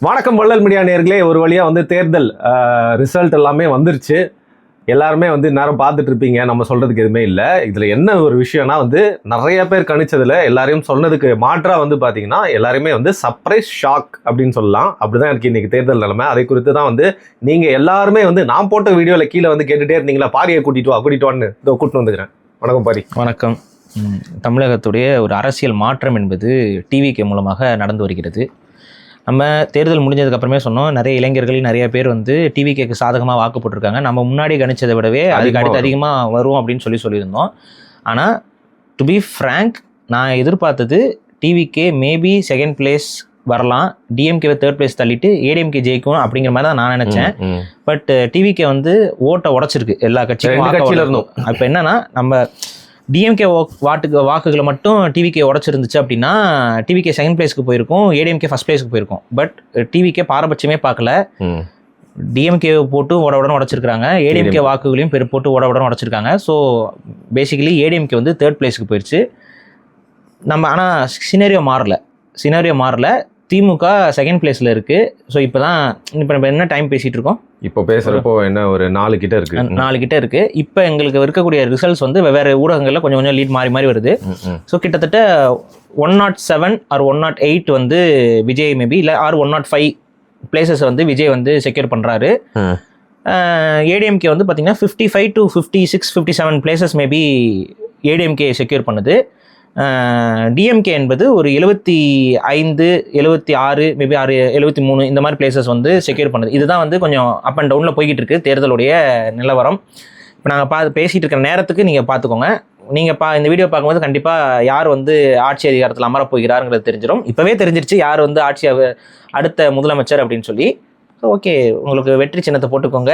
வணக்கம் வள்ளல் மீடியா நேயர்களே. ஒரு வழியாக வந்து தேர்தல் ரிசல்ட் எல்லாமே வந்துருச்சு. எல்லாருமே வந்து நேரம் பார்த்துட்டு இருப்பீங்க. நம்ம சொல்கிறதுக்கு எதுவுமே இல்லை. இதில் என்ன ஒரு விஷயம்னா வந்து நிறைய பேர் கணிச்சதில் எல்லாரையும் சொன்னதுக்கு மாற்றாக வந்து பார்த்தீங்கன்னா எல்லாருமே வந்து சர்ப்ரைஸ் ஷாக் அப்படின்னு சொல்லலாம். அப்படி தான் எனக்கு இன்றைக்கி தேர்தல் நிலைமை. அதை குறித்து தான் வந்து நீங்கள் எல்லாருமே வந்து நான் போட்ட வீடியோவில் கீழே வந்து கேட்டுகிட்டே இருந்தீங்களா, பாரியை கூட்டிட்டு வான்னு கூட்டிட்டு வந்துக்கிறேன். வணக்கம் பாரி. வணக்கம். தமிழகத்துடைய ஒரு அரசியல் மாற்றம் என்பது டிவிகே மூலமாக நடந்து வருகிறது. நம்ம தேர்தல் முடிஞ்சதுக்கப்புறமே சொன்னோம், நிறைய இளைஞர்கள் நிறைய பேர் வந்து டிவிகேக்கு சாதகமாக வாக்கு போட்டிருக்காங்க. நம்ம முன்னாடி கணிச்சதை விடவே அதுக்கு அடுத்து அதிகமாக வரும் அப்படின்னு சொல்லியிருந்தோம். ஆனால் டு பி ஃப்ராங்க், நான் எதிர்பார்த்தது டிவிகே மேபி செகண்ட் பிளேஸ் வரலாம், டிஎம்கேவை தேர்ட் பிளேஸ் தள்ளிட்டு ஏடிஎம்கே ஜெயிக்கும் அப்படிங்கிற மாதிரி தான் நான் நினச்சேன். பட் டிவிகே வந்து ஓட்டை உடச்சிருக்கு எல்லா கட்சியிலும். இப்போ என்னன்னா, நம்ம டிஎம்கே வாக்குகளை மட்டும் டிவிகே உடச்சிருந்துச்சு அப்படின்னா டிவிகே செகண்ட் பிளேஸ்க்கு போயிருக்கும், ஏடிஎம்கே ஃபர்ஸ்ட் பிளேஸ்க்கு போயிருக்கும். பட் டிவிகே பாரபட்சமே பார்க்கல, டிஎம்கே போட்டு உடவுடன் உடச்சிருக்காங்க, ஏடிஎம்கே வாக்குகளையும் போட்டு உடவுடன் உடச்சிருக்காங்க. ஸோ பேசிக்கலி ஏடிஎம்கே வந்து தேர்ட் பிளேஸ்க்கு போயிடுச்சு. நம்ம ஆனால் சினாரியோ மாறல. திமுக செகண்ட் பிளேஸில் இருக்குது. ஸோ இப்போ நம்ம என்ன டைம் பேசிகிட்டு இருக்கோம், இப்போ பேசுகிறப்போ என்ன ஒரு 4 கிட்ட இருக்குது. இப்போ எங்களுக்கு இருக்கக்கூடிய ரிசல்ட்ஸ் வந்து வெவ்வேறு ஊடகங்களில் கொஞ்சம் லீட் மாறி வருது. ஸோ கிட்டத்தட்ட 107 ஆர் 108 வந்து விஜய் மேபி இல்லை, ஆர் 105 பிளேசஸ் வந்து விஜய் வந்து செக்யூர் பண்ணுறாரு. ஏடிஎம்கே வந்து பார்த்தீங்கன்னா 55 to 56, 57 places maybe ADMK secure பண்ணுது. டிஎம்கே என்பது ஒரு 75, 76, மேபி 73 இந்த மாதிரி பிளேசஸ் வந்து செக்யூர் பண்ணுது. இதுதான் வந்து கொஞ்சம் அப் அண்ட் டவுனில் போய்கிட்டு இருக்கு தேர்தலுடைய நிலவரம். இப்போ நாங்கள் பேசிகிட்டு இருக்கிற நேரத்துக்கு நீங்கள் பார்த்துக்கோங்க. நீங்கள் இந்த வீடியோ பார்க்கும்போது கண்டிப்பாக யார் வந்து ஆட்சி அதிகாரத்தில் அமரப் போகிறாருங்கிறது தெரிஞ்சிடும். இப்போவே தெரிஞ்சிருச்சு யார் வந்து அடுத்த முதலமைச்சர் அப்படின்னு சொல்லி. ஸோ ஓகே, உங்களுக்கு வெற்றி சின்னத்தை போட்டுக்கோங்க.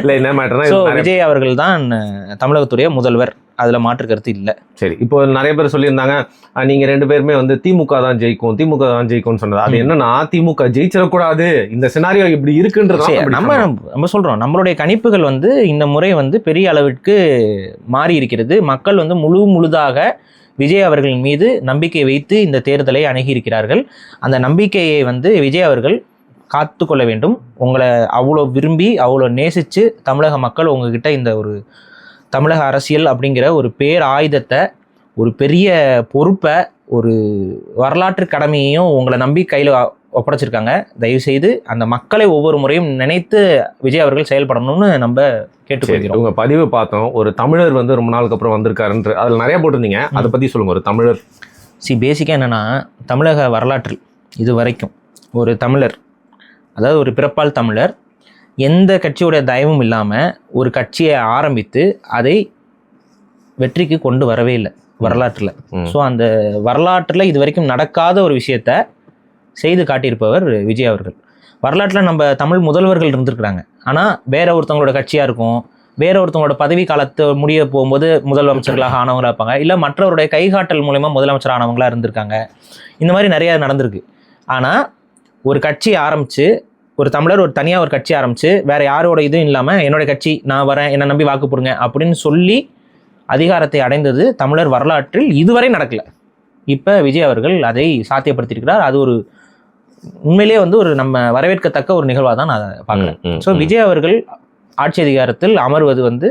இல்லை, என்ன மேட்டர்னா விஜய் அவர்கள் தான் தமிழகத்துடைய முதல்வர், அதில் மாற்று கருத்து இல்லை. சரி, இப்போ நிறைய பேர் சொல்லியிருந்தாங்க நீங்கள் 2 பேருமே வந்து திமுக தான் ஜெயிக்கும்னு சொன்னது. அது என்னன்னா, திமுக ஜெயிச்சிடக்கூடாது, இந்த சினாரியோ இப்படி இருக்குன்றது நம்ம சொல்கிறோம். நம்மளுடைய கணிப்புகள் வந்து இந்த முறை வந்து பெரிய அளவிற்கு மாறி இருக்கிறது. மக்கள் வந்து முழுதாக விஜய் அவர்களின் மீது நம்பிக்கை வைத்து இந்த தேர்தலை அணுகியிருக்கிறார்கள். அந்த நம்பிக்கையை வந்து விஜய் அவர்கள் காத்து கொள்ள வேண்டும். உங்களை அவ்வளோ விரும்பி அவ்வளோ நேசித்து தமிழக மக்கள் உங்ககிட்ட இந்த ஒரு தமிழக அரசியல் அப்படிங்கிற ஒரு பேர் ஆயுதத்தை, ஒரு பெரிய பொறுப்பை, ஒரு வரலாற்று கடமையையும் உங்களை நம்பி கையில் ஒப்படைச்சிருக்காங்க. தயவுசெய்து அந்த மக்களை ஒவ்வொரு முறையும் நினைத்து விஜய் அவர்கள் செயல்படணும்னு நம்ம கேட்டுக்கொள்கிறோம். உங்கள் பதிவு பார்த்தோம், ஒரு தமிழர் வந்து ரொம்ப நாளுக்கு அப்புறம் வந்திருக்காருன்ற அதில் நிறைய போட்டிருந்தீங்க. அதை பற்றி சொல்லுங்கள். ஒரு தமிழர் பேசிக்காக என்னென்னா, தமிழக வரலாற்றில் இது வரைக்கும் ஒரு தமிழர், அதாவது ஒரு பிறப்பால் தமிழர், எந்த கட்சியோடைய தயவும் இல்லாமல் ஒரு கட்சியை ஆரம்பித்து அதை வெற்றிக்கு கொண்டு வரவே இல்லை வரலாற்றில். ஸோ அந்த வரலாற்றில் இது வரைக்கும் நடக்காத ஒரு விஷயத்த செய்து காட்டியிருப்பவர் விஜய் அவர்கள். வரலாற்றில் நம்ம தமிழ் முதல்வர்கள் இருந்திருக்கிறாங்க. ஆனால் வேற ஒருத்தவங்களோட கட்சியாக இருக்கும், வேற ஒருத்தவங்களோட பதவி காலத்தை முடிய போகும்போது முதலமைச்சர்களாக ஆனவங்களாக இருப்பாங்க, இல்லை மற்றவருடைய கைகாட்டல் மூலமா முதலமைச்சர் ஆனவங்களாக இருந்திருக்காங்க. இந்த மாதிரி நிறையா நடந்திருக்கு. ஆனால் ஒரு கட்சி ஆரம்பித்து, ஒரு தமிழர் ஒரு தனியாக ஒரு கட்சி ஆரம்பித்து, வேறு யாரோட இதுவும் இல்லாமல் என்னோட கட்சி, நான் வரேன், என்னை நம்பி வாக்கு போடுங்க அப்படின்னு சொல்லி அதிகாரத்தை அடைந்தது தமிழர் வரலாற்றில் இதுவரை நடக்கலை. இப்போ விஜய் அவர்கள் அதை சாத்தியப்படுத்தியிருக்கிறார். அது ஒரு உண்மையிலேயே வந்து ஒரு நம்ம வரவேற்கத்தக்க ஒரு நிகழ்வாக தான் நான் பார்க்குறேன். ஸோ விஜய் அவர்கள் ஆட்சி அதிகாரத்தில் அமர்வது வந்து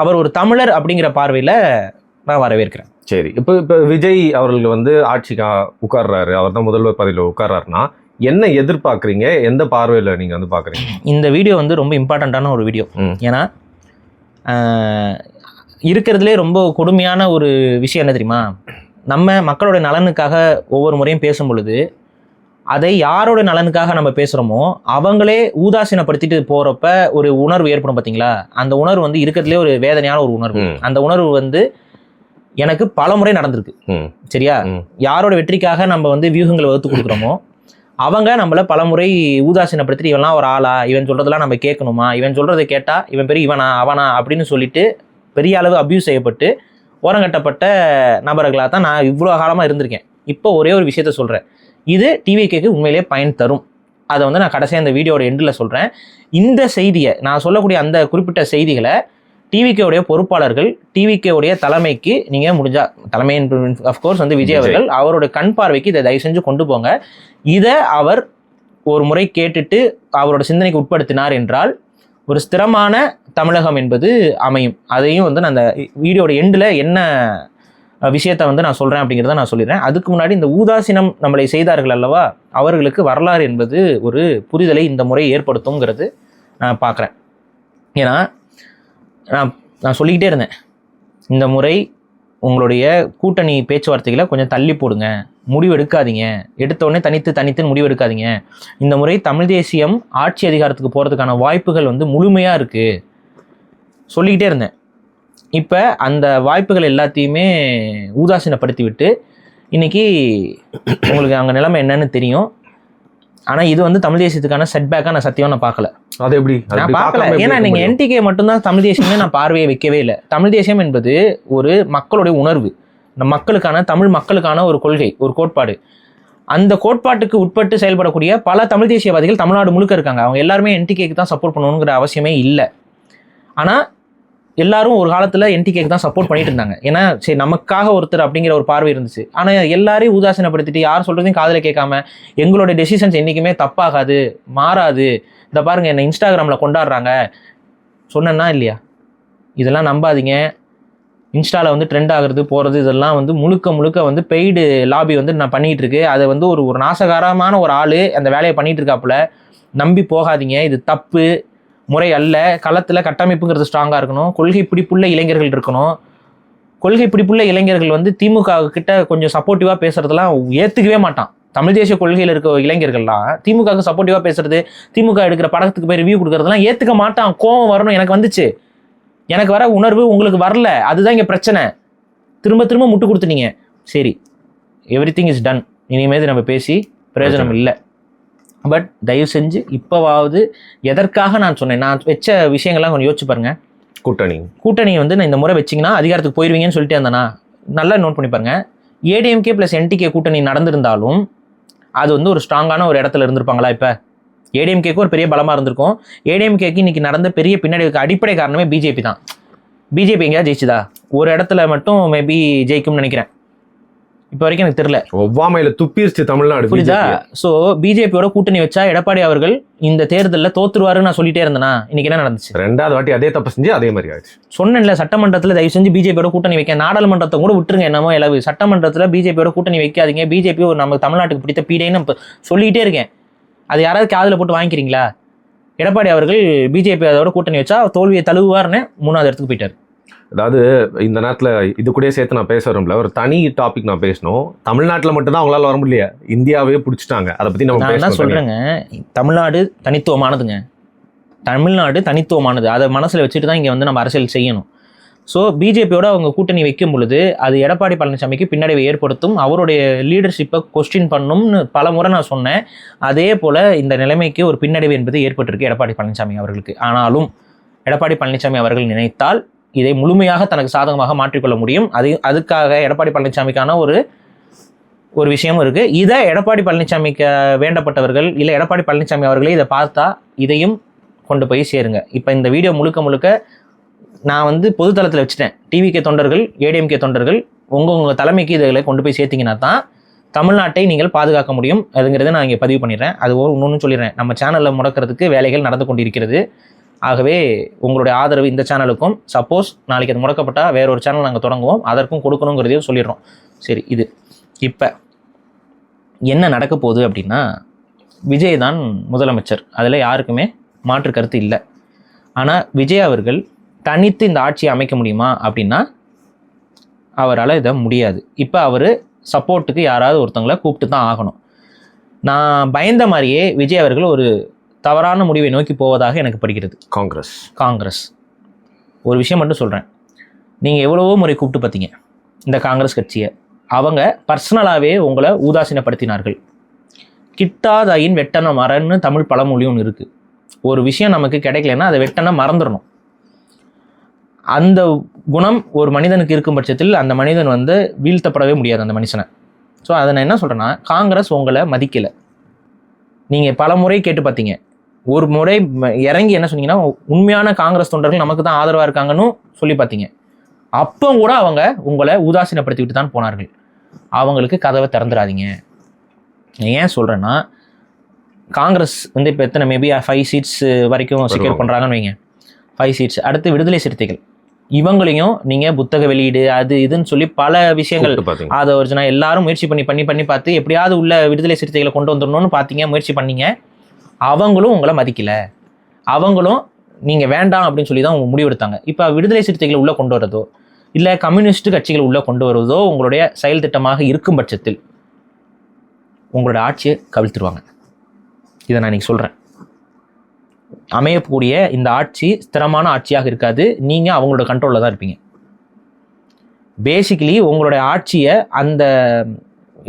அவர் ஒரு தமிழர் அப்படிங்கிற பார்வையில் நான் வரவேற்கிறேன். சரி, இப்போ விஜய் அவர்கள் வந்து ஆட்சிக்கு உட்கார்றாரு, அவர் தான் முதல்வர் பதவியில் உட்கார்றாருன்னா என்ன எதிர்பார்க்குறீங்க, எந்த பார்வையில் நீங்கள் வந்து பார்க்குறீங்க? இந்த வீடியோ வந்து ரொம்ப இம்பார்ட்டண்ட்டான ஒரு வீடியோ. ஏன்னா இருக்கிறதுலே ரொம்ப கொடுமையான ஒரு விஷயம் என்ன தெரியுமா, நம்ம மக்களோட நலனுக்காக ஒவ்வொரு முறையும் பேசும் பொழுது அதை யாரோட நலனுக்காக நம்ம பேசுகிறோமோ அவங்களே ஊதாசீனப்படுத்திட்டு போகிறப்ப ஒரு உணர்வு ஏற்படும் பார்த்தீங்களா. அந்த உணர்வு வந்து இருக்கிறதுலே ஒரு வேதனையான ஒரு உணர்வு. அந்த உணர்வு வந்து எனக்கு பல முறை நடந்திருக்கு. சரியா, யாரோட வெற்றிக்காக நம்ம வந்து வியூகங்களை வகுத்து கொடுக்குறோமோ அவங்க நம்மளை பல முறை ஊதாசீனப்படுத்திட்டு, இவன்லாம் ஒரு ஆளா, இவன் சொல்கிறதெல்லாம் நம்ம கேட்கணுமா, இவன் சொல்கிறத கேட்டால் இவன் பெரிய இவனா அவனா அப்படின்னு சொல்லிட்டு பெரிய அளவு அப்யூஸ் செய்யப்பட்டு ஓரங்கட்டப்பட்ட நபர்களாக தான் நான் இவ்வளோ காலமாக இருந்திருக்கேன். இப்போ ஒரே ஒரு விஷயத்த சொல்கிறேன், இது டிவிகேக்கு உண்மையிலேயே பயன் தரும். அதை வந்து நான் கடைசியாக இந்த வீடியோட எண்டில் சொல்கிறேன். இந்த செய்தியை நான் சொல்லக்கூடிய அந்த குறிப்பிட்ட செய்திகளை டிவிகேவுடைய பொறுப்பாளர்கள், டிவிகேவுடைய தலைமைக்கு நீங்கள் முடிஞ்சா, தலைமை அஃப்கோர்ஸ் வந்து விஜய் அவர்கள் அவரோட கண் பார்வைக்கு இதை தயவு செஞ்சு கொண்டு போங்க. இதை அவர் ஒரு முறை கேட்டுட்டு அவரோட சிந்தனைக்கு உட்படுத்தினார் என்றால் ஒரு ஸ்திரமான தமிழகம் என்பது அமையும். அதையும் வந்து நான் அந்த வீடியோட எண்டில் என்ன விஷயத்தை வந்து நான் சொல்கிறேன் அப்படிங்கிறத நான் சொல்லிடுறேன். அதுக்கு முன்னாடி இந்த ஊதாசீனம் நம்மளை செய்தார்கள் அல்லவா, அவர்களுக்கு வரலாறு என்பது ஒரு புரிதலை இந்த முறை ஏற்படுத்துங்கிறது நான் பார்க்குறேன். ஏன்னா நான் சொல்லிக்கிட்டே இருந்தேன், இந்த முறை உங்களுடைய கூட்டணி பேச்சுவார்த்தைகளை கொஞ்சம் தள்ளி போடுங்க, முடிவு எடுக்காதீங்க, எடுத்தோடனே தனித்துன்னு முடிவு எடுக்காதீங்க. இந்த முறை தமிழ் தேசியம் ஆட்சி அதிகாரத்துக்கு போகிறதுக்கான வாய்ப்புகள் வந்து முழுமையாக இருக்குது சொல்லிக்கிட்டே இருந்தேன். இப்போ அந்த வாய்ப்புகள் எல்லாத்தையுமே ஊதாசீனப்படுத்தி விட்டு இன்றைக்கி உங்களுக்கு அங்கே நிலைமை என்னன்னு தெரியும். ஆனால் இது வந்து தமிழ் தேசியத்துக்கான செட்பேக்காக நான் சத்தியமாக நான் பார்க்கல. அது எப்படி நான் பார்க்கல. ஏன்னா நீங்கள் என்டிகே மட்டும்தான் தமிழ் தேசியமே நான் பார்வையை வைக்கவே இல்லை. தமிழ் தேசியம் என்பது ஒரு மக்களுடைய உணர்வு, மக்களுக்கான தமிழ் மக்களுக்கான ஒரு கொள்கை, ஒரு கோட்பாடு. அந்த கோட்பாட்டுக்கு உட்பட்டு செயல்படக்கூடிய பல தமிழ் தேசியவாதிகள் தமிழ்நாடு முழுக்க இருக்காங்க. அவங்க எல்லாருமே என்டிகேக்கு தான் சப்போர்ட் பண்ணணுங்கிற அவசியமே இல்லை. ஆனால் எல்லாரும் ஒரு காலத்தில் என்டிகேக்கு தான் சப்போர்ட் பண்ணிட்டு இருந்தாங்க. ஏன்னா சரி நமக்காக ஒருத்தர் அப்படிங்கிற ஒரு பார்வை இருந்துச்சு. ஆனால் எல்லாரையும் உதாசீனப்படுத்திட்டு யார் சொல்கிறதையும் காதில் கேட்காம எங்களோட டெசிஷன்ஸ் என்றைக்குமே தப்பாகாது, மாறாது, இந்த பாருங்க என்னை இன்ஸ்டாகிராமில் கொண்டாடுறாங்க சொன்னேன்னா இல்லையா, இதெல்லாம் நம்பாதீங்க. இன்ஸ்டாவில் வந்து ட்ரெண்ட் ஆகிறது போகிறது இதெல்லாம் வந்து முழுக்க வந்து பெய்டு லாபி வந்து நான் பண்ணிகிட்டு இருக்கு. அதை வந்து ஒரு நாசகாரமான ஒரு ஆள் அந்த வேலையை பண்ணிகிட்டு இருக்காப்புல, நம்பி போகாதீங்க, இது தப்பு, முறை அல்ல. களத்தில் கட்டமைப்புங்கிறது ஸ்ட்ராங்காக இருக்கணும், கொள்கை பிடிப்புள்ள இளைஞர்கள் இருக்கணும். கொள்கை பிடிப்புள்ள இளைஞர்கள் வந்து திமுக கிட்ட கொஞ்சம் சப்போர்ட்டிவாக பேசுறதெல்லாம் ஏற்றுக்கவே மாட்டான். தமிழ் தேசிய கொள்கையில் இருக்க இளைஞர்கள்லாம் திமுகவுக்கு சப்போர்ட்டிவாக பேசுறது, திமுக எடுக்கிற படத்துக்கு போய் ரிவ்யூ கொடுக்குறதுலாம் ஏற்றுக்க மாட்டான். கோவம் வரணும், எனக்கு வந்துச்சு, எனக்கு வர உணர்வு உங்களுக்கு வரல, அதுதான் இங்கே பிரச்சனை. திரும்ப முட்டு கொடுத்துனீங்க, சரி எவ்ரி திங் இஸ் டன், இனிமேல் நம்ம பேசி பிரயோஜனம் இல்லை. பட் தயவு செஞ்சு இப்போவாவது எதற்காக நான் சொன்னேன், நான் வச்ச விஷயங்கள்லாம் கொஞ்சம் யோசிச்சு பாருங்க. கூட்டணி வந்து நான் இந்த முறை வச்சிங்கன்னா அதிகாரத்துக்கு போயிடுவீங்கன்னு சொல்லிட்டே இருந்தேன்னா நல்லா நோட் பண்ணி பாருங்க. ஏடிஎம்கே ப்ளஸ் என்டிகே கூட்டணி நடந்திருந்தாலும் அது வந்து ஒரு ஸ்ட்ராங்கான ஒரு இடத்துல இருந்திருப்பாங்களா? இப்போ ஏடிஎம்கேக்கு ஒரு பெரிய பலமாக இருந்திருக்கும். ஏடிஎம்கேக்கு இன்னைக்கு நடந்த பெரிய பின்னடைவுக்கு அடிப்படை காரணமே பிஜேபி தான். பிஜேபி எங்கேயா ஜெயிச்சுதா? ஒரு இடத்துல மட்டும் மேபி ஜெயிக்கும்னு நினைக்கிறேன். இப்போ வரைக்கும் எனக்கு தெரியல. ஒவ்வாமையில துப்பிருச்சு தமிழ்நாடு, புரியுதா? ஸோ பிஜேபியோட கூட்டணி வச்சா எடப்பாடி அவர்கள் இந்த தேர்தலில் தோத்துருவாருன்னு நான் சொல்லிட்டே இருந்தேன்னா இன்னைக்கு என்ன நடந்துச்சு? 2வது வாட்டி அதே தப்பு செஞ்சு அதே மாதிரி ஆயிடுச்சு. சொன்னேன்ல, சட்டமன்றத்தில் தயவு செஞ்சு பிஜேபியோட கூட்டணி வைக்க, நாடாளுமன்றத்தை கூட விட்டுருங்க, என்னமோ இளவு, சட்டமன்றத்தில் பிஜேபியோட கூட்டணி வைக்காதீங்க, பிஜேபி ஒரு நம்ம தமிழ்நாட்டுக்கு பிடித்த பீடைன்னு சொல்லிகிட்டே இருக்கேன். அது யாராவது காதில் போட்டு வாங்கிக்கிறீங்களா? எடப்பாடி அவர்கள் பிஜேபி அதோட கூட்டணி வச்சா தோல்வியை தழுவுவார்னு 3வது இடத்துக்கு போயிட்டார். அதாவது இந்த நேரத்தில் இது கூட சேர்த்து நான் பேச வரும்ல, ஒரு தனி டாபிக் நான் பேசணும். தமிழ்நாட்டில் மட்டும்தான் அவங்களால வர முடியல, இந்தியாவே பிடிச்சிட்டாங்க. அதை பற்றி நம்ம என்ன சொல்கிறேங்க, தமிழ்நாடு தனித்துவமானதுங்க, தமிழ்நாடு தனித்துவமானது. அதை மனசில் வச்சுட்டு தான் இங்கே வந்து நம்ம அரசியல் செய்யணும். ஸோ பிஜேபியோட அவங்க கூட்டணி வைக்கும் பொழுது அது எடப்பாடி பழனிசாமிக்கு பின்னடைவை ஏற்படுத்தும், அவருடைய லீடர்ஷிப்பை கொஸ்டின் பண்ணும்னு பல முறை நான் சொன்னேன். அதே போல் இந்த நிலைமைக்கு ஒரு பின்னடைவு என்பது ஏற்பட்டிருக்கு எடப்பாடி பழனிசாமி அவர்களுக்கு. ஆனாலும் எடப்பாடி பழனிசாமி அவர்கள் நினைத்தால் இதை முழுமையாக தனக்கு சாதகமாக மாற்றிக்கொள்ள முடியும். அதுக்காக எடப்பாடி பழனிசாமிக்கான ஒரு விஷயமும் இருக்குது. இதை எடப்பாடி பழனிசாமிக்கு வேண்டப்பட்டவர்கள் இல்லை எடப்பாடி பழனிசாமி அவர்களே இதை பார்த்தா இதையும் கொண்டு போய் சேருங்க. இப்போ இந்த வீடியோ முழுக்க நான் வந்து பொதுத்தளத்தில் வச்சுட்டேன். டிவிகே தொண்டர்கள், ஏடிஎம்கே தொண்டர்கள் உங்கள் தலைமைக்கு இதில் கொண்டு போய் சேர்த்திங்கன்னா தான் தமிழ்நாட்டை நீங்கள் பாதுகாக்க முடியும். அதுங்கிறத நான் இங்கே பதிவு பண்ணிடுறேன். அது இன்னொன்று சொல்லிடுறேன், நம்ம சேனலில் முடக்கிறதுக்கு வேலைகள் நடந்து கொண்டிருக்கிறது. ஆகவே உங்களுடைய ஆதரவு இந்த சேனலுக்கும், சப்போஸ் நாளைக்கு அது முடக்கப்பட்டால் வேற ஒரு சேனல் நாங்கள் தொடங்குவோம், அதற்கும் கொடுக்கணுங்கிறதையும் சொல்லிடுறோம். சரி, இது இப்போ என்ன நடக்க போகுது அப்படின்னா, விஜய் தான் முதலமைச்சர், அதில் யாருக்குமே மாற்று கருத்து இல்லை. ஆனால் விஜய் அவர்கள் தனித்து இந்த ஆட்சியை அமைக்க முடியுமா அப்படின்னா அவரால் இதை முடியாது. இப்போ அவர் சப்போர்ட்டுக்கு யாராவது ஒருத்தவங்களை கூப்பிட்டு தான் ஆகணும். நான் பயந்த மாதிரியே விஜய் அவர்கள் ஒரு தவறான முடிவை நோக்கி போவதாக எனக்கு படுகிறது. காங்கிரஸ் ஒரு விஷயம் மட்டும் சொல்கிறேன், நீங்கள் எவ்வளவோ முறை கூப்பிட்டு பார்த்தீங்க இந்த காங்கிரஸ் கட்சியை, அவங்க பர்சனலாகவே உங்களை ஊதாசீனப்படுத்தினார்கள். கிட்டாதாயின் வெட்டன மரன்னு தமிழ் பழமொழி ஒன்று இருக்குது. ஒரு விஷயம் நமக்கு கிடைக்கலன்னா அதை வெட்டன மறந்துடணும். அந்த குணம் ஒரு மனிதனுக்கு இருக்கும் பட்சத்தில் அந்த மனிதன் வந்து வீழ்த்தப்படவே முடியாது அந்த மனுஷனை. ஸோ அதை நான் என்ன சொல்கிறேன்னா, காங்கிரஸ் உங்களை மதிக்கலை. நீங்கள் பல முறை கேட்டு பார்த்தீங்க, ஒரு முறை இறங்கி என்ன சொன்னீங்கன்னா, உண்மையான காங்கிரஸ் தொண்டர்கள் நமக்கு தான் ஆதரவாக இருக்காங்கன்னு சொல்லி பார்த்தீங்க. அப்போ கூட அவங்க உங்களை உதாசீனப்படுத்தி விட்டு தான் போனார்கள். அவங்களுக்கு கதவை திறந்துடாதீங்க. ஏன் சொல்கிறேன்னா, காங்கிரஸ் வந்து இப்போ எத்தனை மேபி 5 சீட்ஸ் வரைக்கும் செக்யூர் பண்ணுறாங்கன்னு வைங்க, 5 சீட்ஸ். அடுத்து விடுதலை சிறுத்தைகள், இவங்களையும் நீங்கள் புத்தக வெளியீடு அது இதுன்னு சொல்லி பல விஷயங்கள் அதை ஒரிஜினா எல்லாரும் முயற்சி பண்ணி பார்த்து எப்படியாவது உள்ள விடுதலை சிறுத்தைகளை கொண்டு வந்துடணும்னு பார்த்தீங்க, முயற்சி பண்ணீங்க. அவங்களும் உங்களை மதிக்கல, அவங்களும் நீங்கள் வேண்டாம் அப்படின்னு சொல்லி தான் அவங்க முடிவெடுத்தாங்க. இப்போ விடுதலை சிறுத்தைகளை உள்ளே கொண்டு வரதோ இல்லை கம்யூனிஸ்ட் கட்சிகள் உள்ளே கொண்டு வருவதோ உங்களுடைய செயல் திட்டமாக இருக்கும் பட்சத்தில் உங்களோட ஆட்சியை கவிழ்த்துருவாங்க. இதை நான் இன்னைக்கு சொல்கிறேன். அமையக்கூடிய இந்த ஆட்சி ஸ்திரமான ஆட்சியாக இருக்காது. நீங்கள் அவங்களோட கண்ட்ரோலில் தான் இருப்பீங்க. பேசிக்கலி உங்களுடைய ஆட்சியை அந்த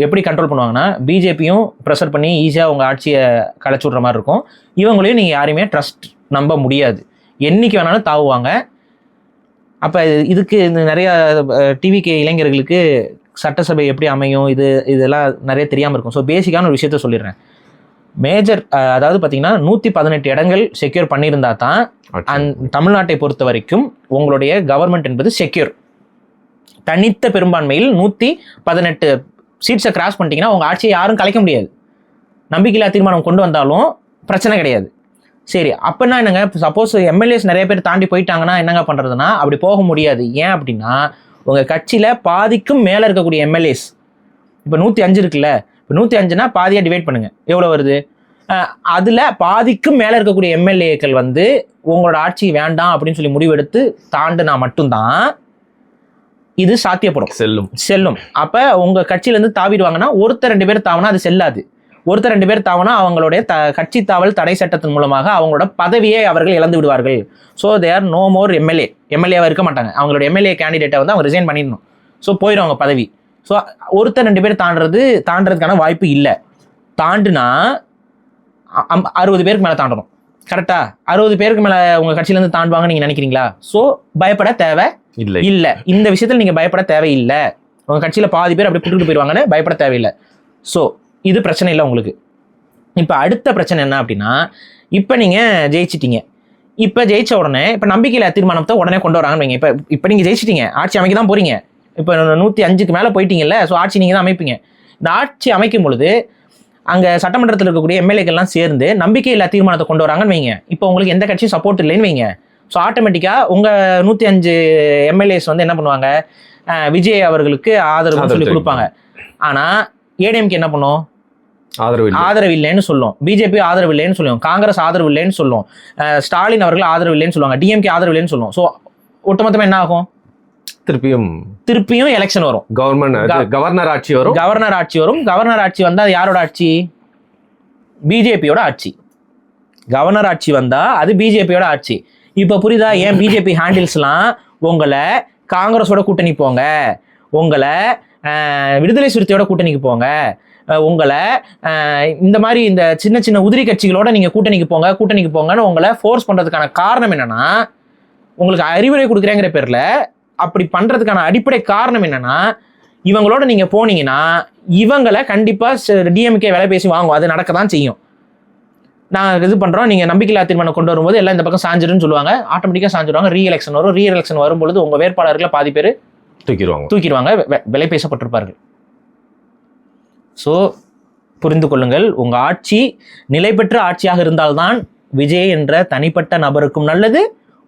எப்படி கண்ட்ரோல் பண்ணுவாங்கன்னா, பிஜேபியும் ப்ரெஷர் பண்ணி ஈஸியாக உங்கள் ஆட்சியை கலைச்சி விட்ற மாதிரி இருக்கும். இவங்களையும் நீங்கள் யாரையுமே ட்ரஸ்ட் நம்ப முடியாது, என்றைக்கு வேணாலும் தாவுவாங்க. அப்போ இதுக்கு நிறையா டிவிகே இளைஞர்களுக்கு சட்டசபை எப்படி அமையும் இதெல்லாம் நிறைய தெரியாமல் இருக்கும். ஸோ பேசிக்கான ஒரு விஷயத்த சொல்லிடுறேன். மேஜர் அதாவது பார்த்தீங்கன்னா 118 இடங்கள் செக்யூர் பண்ணியிருந்தா தான் தமிழ்நாட்டை பொறுத்த வரைக்கும் உங்களுடைய கவர்மெண்ட் என்பது செக்யூர். தனித்த பெரும்பான்மையில் 118 சீட்ஸை கிராஸ் பண்ணிட்டீங்கன்னா உங்கள் ஆட்சியை யாரும் கலைக்க முடியாது. நம்பிக்கையில்லா தீர்மானம் கொண்டு வந்தாலும் பிரச்சனை கிடையாது. சரி, அப்போனா என்னங்க, சப்போஸ் எம்எல்ஏஸ் நிறைய பேர் தாண்டி போயிட்டாங்கன்னா என்னங்க பண்ணுறதுன்னா, அப்படி போக முடியாது. ஏன் அப்படின்னா உங்கள் கட்சியில் பாதிக்கும் மேலே இருக்கக்கூடிய எம்எல்ஏஸ் இப்போ 105 இருக்குல்ல, இப்போ 105னா பாதியாக டிவைட் பண்ணுங்கள், எவ்வளோ வருது? அதில் பாதிக்கும் மேலே இருக்கக்கூடிய எம்எல்ஏக்கள் வந்து உங்களோட ஆட்சி வேண்டாம் அப்படின்னு சொல்லி முடிவெடுத்து தாண்டுனா மட்டும்தான் இது சாத்தியப்படும், செல்லும். அப்போ உங்கள் கட்சியிலேருந்து தாவிடுவாங்கன்னா, ஒருத்தர் 2 பேர் தாவினா அது செல்லாது. ஒருத்தர் 2 பேர் தாவனா அவங்களுடைய கட்சி தாவல் தடை சட்டத்தின் மூலமாக அவங்களோட பதவியை அவர்கள் இழந்து விடுவார்கள். ஸோ தேர் நோ மோர் எம்எல்ஏவாக இருக்க மாட்டாங்க. அவங்களோட எம்எல்ஏ கேண்டிடேட்டை வந்து அவங்க ரிசைன் பண்ணிடணும். ஸோ போயிடும் அவங்க பதவி. ஸோ ஒருத்தர் 2 பேர் தாண்டதுக்கான வாய்ப்பு இல்லை. தாண்டுனா 60 பேருக்கு மேலே தாண்டணும். கரெக்டாக 60 பேருக்கு மேலே உங்கள் கட்சியிலேருந்து தாண்டுவாங்கன்னு நீங்கள் நினைக்கிறீங்களா? ஸோ பயப்பட தேவை இல்லை. இந்த விஷயத்தில் நீங்கள் பயப்பட தேவையில்லை. உங்கள் கட்சியில் பாதி பேர் அப்படி புட்டுட்டு போயிடுவாங்கன்னு பயப்பட தேவையில்லை. ஸோ இது பிரச்சனை இல்லை உங்களுக்கு. இப்போ அடுத்த பிரச்சனை என்ன அப்படின்னா, இப்போ நீங்கள் ஜெயிச்சிட்டீங்க. இப்போ ஜெயிச்ச உடனே இப்போ நம்பிக்கையில்லா தீர்மானத்தை உடனே கொண்டு வராங்கன்னு வைங்க. இப்போ நீங்கள் ஜெயிச்சிட்டீங்க, ஆட்சி அமைக்க தான் போகிறீங்க. இப்போ 105க்கு மேலே போயிட்டீங்கல்ல, ஸோ ஆட்சி நீங்கள் தான் அமைப்பீங்க. இந்த ஆட்சி அமைக்கும் பொழுது அங்கே சட்டமன்றத்தில் இருக்கக்கூடிய எம்எல்ஏக்கள்லாம் சேர்ந்து நம்பிக்கையில்லா தீர்மானத்தை கொண்டு வராங்கன்னு வைங்க. இப்போ உங்களுக்கு எந்த கட்சியும் சப்போர்ட் இல்லைன்னு வைங்க. ஸோ ஆட்டோமேட்டிக்காக உங்கள் 105 எம்எல்ஏஸ் வந்து என்ன பண்ணுவாங்க, விஜய் அவர்களுக்கு ஆதரவு சொல்லி கொடுப்பாங்க. ஆனால் ஏடிஎம்கே என்ன பண்ணும், ஆதரவு இல்லைன்னு சொல்லும். பிஜேபி ஆதரவு இல்லைன்னு சொல்லுவோம், காங்கிரஸ் ஆதரவு இல்லைன்னு சொல்லுவோம், ஸ்டாலின் அவர்கள் ஆதரவு இல்லைன்னு சொல்லுவாங்க, டிஎம்கே ஆதரவு இல்லைன்னு சொல்லுவோம். ஸோ ஒட்டுமொத்தமா என்ன ஆகும், திருப்பியும் எலெக்ஷன் வரும், கவர்னர் ஆட்சி வரும். கவர்னர் ஆட்சி வந்தா அது யாரோட ஆட்சி, பிஜேபியோட ஆட்சி. கவர்னர் ஆட்சி வந்தா அது பிஜேபியோட ஆட்சி. இப்ப புரியுதா ஏன் பிஜேபி ஹேண்டில்ஸ்லாம் உங்களை காங்கிரஸோட கூட்டணி போங்க, உங்களை விடுதலை சிறுத்தையோட கூட்டணிக்கு போங்க, உங்களை இந்த மாதிரி இந்த சின்ன சின்ன உதிரி கட்சிகளோட நீங்க கூட்டணிக்கு போங்கன்னு உங்களை ஃபோர்ஸ் பண்றதுக்கான காரணம் என்னன்னா, உங்களுக்கு அறிவுரை கொடுக்குறேங்கிற பேர்ல அப்படி பண்றதுக்கான அடிப்படை காரணம் என்னன்னா, இவங்களோட நீங்க போனீங்கன்னா இவங்களை கண்டிப்பா டிஎம்கே வேலை பேசி வாங்குவோம். அது நடக்க தான் செய்யும். நான் இது பண்றோம், நீங்க நம்பிக்கையில்லா தீர்மானம் கொண்டு வரும்போது எல்லாம் இந்த பக்கம் சாஞ்சிருன்னு சொல்லுவாங்க, ஆட்டோமேட்டிக்கா சாஞ்சிருவாங்க. ரீஎலெக்ஷன் வரும். ரீஎலெக்ஷன் வரும்பொழுது உங்க வேட்பாளர்களை பாதி பேர் தூக்கிடுவாங்க, விலை பேசப்பட்டிருப்பார்கள். ஸோ புரிந்து கொள்ளுங்கள், உங்க ஆட்சி நிலை பெற்ற ஆட்சியாக இருந்தால்தான் விஜய் என்ற தனிப்பட்ட நபருக்கும் நல்லது,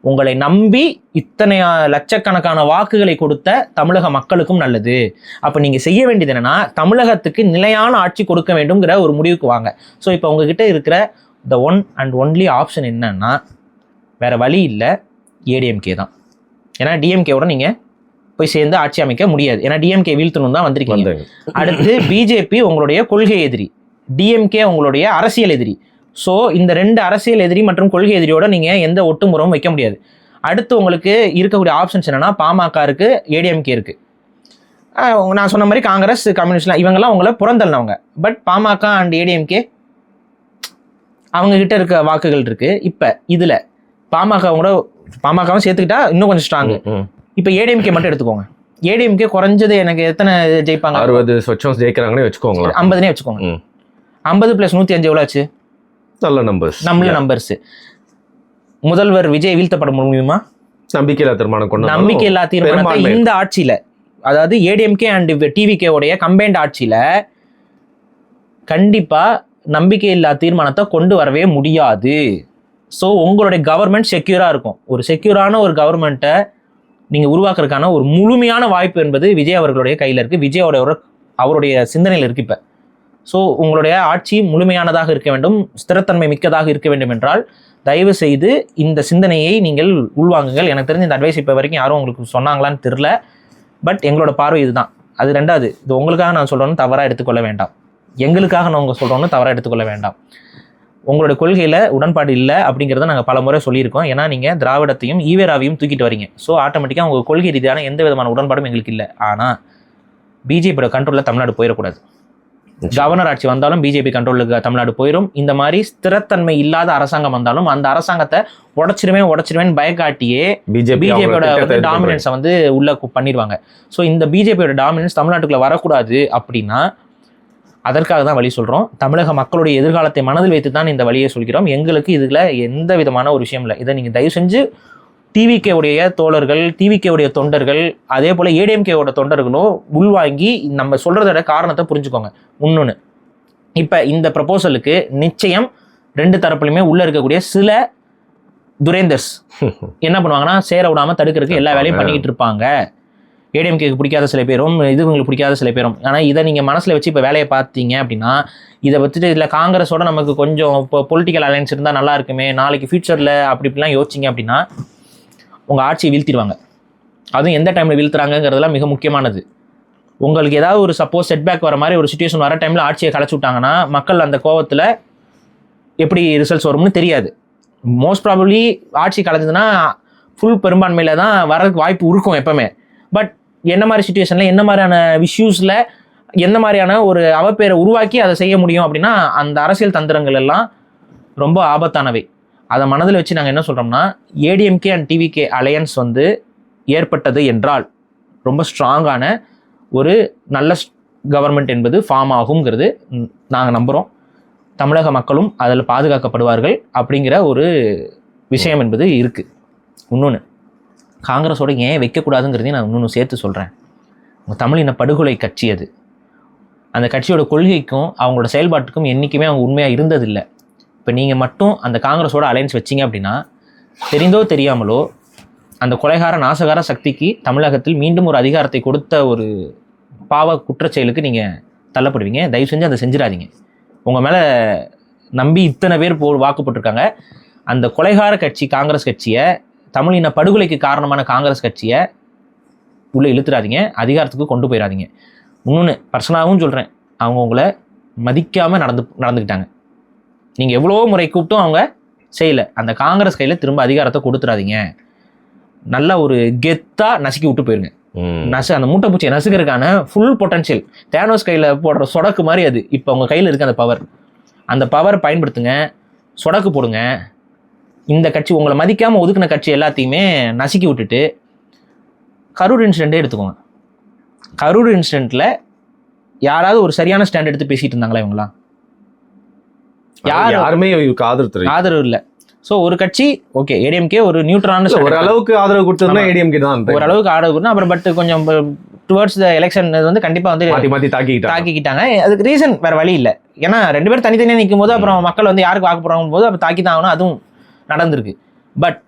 உங்களை நம்பி இத்தனை லட்சக்கணக்கான வாக்குகளை கொடுத்த தமிழக மக்களுக்கும் நல்லது. அப்போ நீங்க செய்ய வேண்டியது என்னன்னா, தமிழகத்துக்கு நிலையான ஆட்சி கொடுக்க வேண்டும்ங்கிற ஒரு முடிவுக்கு வாங்க. ஸோ இப்போ உங்ககிட்ட இருக்கிற the one and only option என்னன்னா, வேற வழி இல்லை, ஏடிஎம்கே தான். ஏன்னா டிஎம்கேவோட நீங்க போய் சேர்ந்து ஆட்சி அமைக்க முடியாது. ஏன்னா டிஎம்கே வீழ்த்தணும் தான் வந்திருக்கீங்க. அடுத்து பிஜேபி உங்களுடைய கொள்கை எதிரி, டிஎம்கே உங்களுடைய அரசியல் எதிரி. ஸோ இந்த 2 அரசியல் எதிரி மற்றும் கொள்கை எதிரியோட நீங்க எந்த ஒட்டுமுறவும் வைக்க முடியாது. அடுத்து உங்களுக்கு இருக்கக்கூடிய ஆப்ஷன்ஸ் என்னன்னா, பாமக இருக்கு, ஏடிஎம்கே இருக்கு. நான் சொன்ன மாதிரி காங்கிரஸ், கம்யூனிஸ்ட்லாம் இவங்கெல்லாம் உங்களை புறந்தள்ளனவங்க. பட் பாமக அண்ட் ஏடிஎம்கே அவங்க கிட்ட இருக்க வாக்குகள் இருக்கு. இப்ப இதுல பாமகவும் சேர்த்துக்கிட்டா இன்னும் கொஞ்சம் ஸ்ட்ராங். இப்ப ஏடிஎம்கே மட்டும் எடுத்துக்கோங்க. ஏடிஎம்கே குறைஞ்சது எனக்கு எத்தனை ஜெயிப்பாங்க, 60 சொச்சம் ஜெயிக்கிறாங்கன்னு வச்சுக்கோங்க, 50 வச்சுக்கோங்க. 50 + 105 எவ்வளவு ஆச்சு? நல்ல நம்பர்ஸ். முதல்வர் விஜய் வீழ்த்தப்பட முடியுமா? நம்பிக்கையில்லா தீர்மானத்தை இந்த ஆட்சியில, அதாவது ஏடிஎம்கே அண்ட் டிவிகே உடைய கம்பைன்ட் ஆட்சியில கண்டிப்பா நம்பிக்கையில்லா தீர்மானத்தை கொண்டு வரவே முடியாது. ஸோ உங்களுடைய கவர்மெண்ட் செக்யூராக இருக்கும். ஒரு செக்யூரான ஒரு கவர்மெண்ட்டை நீங்கள் உருவாக்குறதுக்கான ஒரு முழுமையான வாய்ப்பு என்பது விஜய் அவர்களுடைய கையில் இருக்குது. அவருடைய சிந்தனையில் இருக்குது இப்போ. ஸோ உங்களுடைய ஆட்சி முழுமையானதாக இருக்க வேண்டும், ஸ்திரத்தன்மை மிக்கதாக இருக்க வேண்டும் என்றால் தயவு செய்து இந்த சிந்தனையை நீங்கள் உள்வாங்குங்கள். எனக்கு தெரிஞ்ச இந்த அட்வைஸ் இப்போ வரைக்கும் யாரும் உங்களுக்கு சொன்னாங்களான்னு தெரில. பட் எங்களோட பார்வை இதுதான். அது ரெண்டாவது, இது உங்களுக்காக நான் சொல்கிறோன்னு தவறாக எடுத்துக்கொள்ள வேண்டாம், எங்களுக்காக நான் சொல்கிறோன்னு தவறாக எடுத்துக்கொள்ள வேண்டாம். உங்களோட கொள்கையில் உடன்பாடு இல்லை அப்படிங்கிறத நாங்கள் பல முறை சொல்லியிருக்கோம். ஏன்னா நீங்கள் திராவிடத்தையும் ஈவேராவையும் தூக்கிட்டு வரீங்க. ஸோ ஆட்டோமேட்டிக்காக உங்கள் கொள்கை ரீதியான எந்த விதமான உடன்பாடும் எங்களுக்கு இல்லை. ஆனால் பிஜேபியோட கண்ட்ரோலில் தமிழ்நாடு போயிடக்கூடாது. கவர்னர் ஆட்சி வந்தாலும் பிஜேபி கண்ட்ரோலுக்கு தமிழ்நாடு போயிடும். இந்த மாதிரி ஸ்திரத்தன்மை இல்லாத அரசாங்கம் வந்தாலும் அந்த அரசாங்கத்தை உடச்சிருவேன் பயக்காட்டியே பிஜேபியோட டாமினன்ஸை வந்து உள்ள பண்ணிடுவாங்க. ஸோ இந்த பிஜேபியோட டாமினன்ஸ் தமிழ்நாட்டுக்குள்ள வரக்கூடாது. அப்படின்னா அதற்காக தான் வழி சொல்கிறோம். தமிழக மக்களுடைய எதிர்காலத்தை மனதில் வைத்து தான் இந்த வழியை சொல்கிறோம். எங்களுக்கு இதில் எந்த விதமான ஒரு விஷயம் இல்லை. இதை நீங்கள் தயவு செஞ்சு டிவிகேவுடைய தோழர்கள், டிவிகேவுடைய தொண்டர்கள், அதே போல் ஏடிஎம்கேவோட தொண்டர்களும் உள்வாங்கி நம்ம சொல்கிறதோட காரணத்தை புரிஞ்சுக்கோங்க. இன்னொன்று, இப்போ இந்த ப்ரப்போசலுக்கு நிச்சயம் 2 தரப்புலையுமே உள்ளே இருக்கக்கூடிய சில துரேந்தர்ஸ் என்ன பண்ணுவாங்கன்னா, சேர விடாமல் தடுக்கிறதுக்கு எல்லா வேலையும் பண்ணிக்கிட்டு இருப்பாங்க. ஏடிஎம்கேக்கு பிடிக்காத சில பேரும், உங்களுக்கு பிடிக்காத சில பேரும். ஆனால் இதை நீங்கள் மனசில் வச்சு இப்போ வேலையை பார்த்தீங்க அப்படின்னா, இதை வச்சுட்டு இதில் காங்கிரஸோட நமக்கு கொஞ்சம் இப்போ பொலிட்டிக்கல் அலையன்ஸ் இருந்தால் நல்லா இருக்குமே, நாளைக்கு ஃபியூச்சரில் இப்படிலாம் யோசிச்சிங்க அப்படின்னா உங்கள் ஆட்சியை வீழ்த்திடுவாங்க. அதுவும் எந்த டைமில் வீழ்த்துறாங்கிறதுலாம் மிக முக்கியமானது. உங்களுக்கு ஏதாவது ஒரு சப்போஸ் செட்பேக் வர மாதிரி ஒரு சுச்சுவேஷன் வர டைமில் ஆட்சியை கலைச்சி விட்டாங்கன்னா மக்கள் அந்த கோவத்தில் எப்படி ரிசல்ட்ஸ் வரும்னு தெரியாது. மோஸ்ட் ப்ராபப்ளி ஆட்சி கலைஞ்சதுன்னா ஃபுல் பெரும்பான்மையில் தான் வரதுக்கு வாய்ப்பு இருக்கும் எப்போவுமே. பட் என்ன மாதிரி சுச்சுவேஷனில், என்ன மாதிரியான இஷ்யூஸில், எந்த மாதிரியான ஒரு அவப்பேரை உருவாக்கி அதை செய்ய முடியும் அப்படின்னா அந்த அரசியல் தந்திரங்கள் எல்லாம் ரொம்ப ஆபத்தானவை. அதை மனதில் வச்சு நாங்கள் என்ன சொல்கிறோம்னா, ஏடிஎம்கே அண்ட் டிவிகே அலையன்ஸ் வந்து ஏற்பட்டது என்றால் ரொம்ப ஸ்ட்ராங்கான ஒரு நல்ல கவர்மெண்ட் என்பது ஃபார்ம் ஆகுங்கிறது நாங்கள் நம்புகிறோம். தமிழக மக்களும் அதில் பாதுகாக்கப்படுவார்கள் அப்படிங்கிற ஒரு விஷயம் என்பது இருக்குது. இன்னொன்று, காங்கிரஸோட ஏன் வைக்கக்கூடாதுங்கிறதையும் நான் இன்னொன்று சேர்த்து சொல்கிறேன். தமிழின படுகொலை கட்சி அது. அந்த கட்சியோட கொள்கைக்கும் அவங்களோட செயல்பாட்டுக்கும் என்றைக்குமே அவங்க உண்மையாக இருந்ததில்லை. இப்போ நீங்கள் மட்டும் அந்த காங்கிரஸோட அலையன்ஸ் வச்சிங்க அப்படின்னா தெரிந்தோ தெரியாமலோ அந்த கொலைகார நாசகார சக்திக்கு தமிழகத்தில் மீண்டும் ஒரு அதிகாரத்தை கொடுத்த ஒரு பாவ குற்றச்செயலுக்கு நீங்கள் தள்ளப்படுவீங்க. தயவு செஞ்சு அதை செஞ்சிடாதீங்க. உங்கள் மேலே நம்பி இத்தனை பேர் வாக்கு போட்டிருக்காங்க. அந்த கொலைகார கட்சி காங்கிரஸ் கட்சியை, தமிழின படுகொலைக்கு காரணமான காங்கிரஸ் கட்சியை உள்ளே இழுத்துறாதீங்க, அதிகாரத்துக்கு கொண்டு போயிடாதீங்க. இன்னொன்று பர்சனலாகவும் சொல்கிறேன், அவங்க உங்களை மதிக்காமல் நடந்துக்கிட்டாங்க. நீங்கள் எவ்வளோ முறை கூப்பிட்டும் அவங்க செய்யலை. அந்த காங்கிரஸ் கையில் திரும்ப அதிகாரத்தை கொடுத்துடாதீங்க. நல்லா ஒரு கெத்தாக நசுக்கி விட்டு போயிருங்க. அந்த மூட்டை பூச்சியை நசுக்கிறதுக்கான ஃபுல் பொட்டன்ஷியல் தேனோஸ் கையில் போடுற சொடக்கு மாதிரி அது இப்போ உங்கள் கையில் இருக்க அந்த பவர். அந்த பவரை பயன்படுத்துங்க, சொடக்கு போடுங்க. இந்த கட்சி உங்களை மதிக்காமல் ஒதுக்கின கட்சி எல்லாத்தையுமே நசுக்கி விட்டுட்டு கரூர் இன்சிடென்ட்டே எடுத்துக்கோங்க. கரூர் இன்சிடென்ட்டில் யாராவது ஒரு சரியான ஸ்டாண்ட் எடுத்து பேசிகிட்டு இருந்தாங்களா இவங்களாம்? யாருமே ஆதரவு இல்லை. ஸோ ஒரு கட்சி ஓகே, ஏடிஎம்கே ஒரு நியூட்ரலான ஒரு அளவுக்கு ஆதரவு கொடுத்ததுன்னா ஏடிஎம்கே தான் ஒரு அளவுக்கு ஆதரவு கொடுத்தா. அப்புறம் பட் கொஞ்சம் டுவர்ட்ஸ் த எலெக்ஷன் வந்து கண்டிப்பாக வந்து மாற்றி தாக்கிக்கிட்டாங்க. அதுக்கு ரீசன் வேறு வழி இல்லை. ஏன்னா 2 பேரும் தனித்தனியாக நிற்கும் போது அப்புறம் மக்கள் வந்து யாருக்கு வாக்கு போடுறாங்க போது அப்போ தாக்கி தான் ஆகணும். அதுவும் நடந்திருக்கு. பட்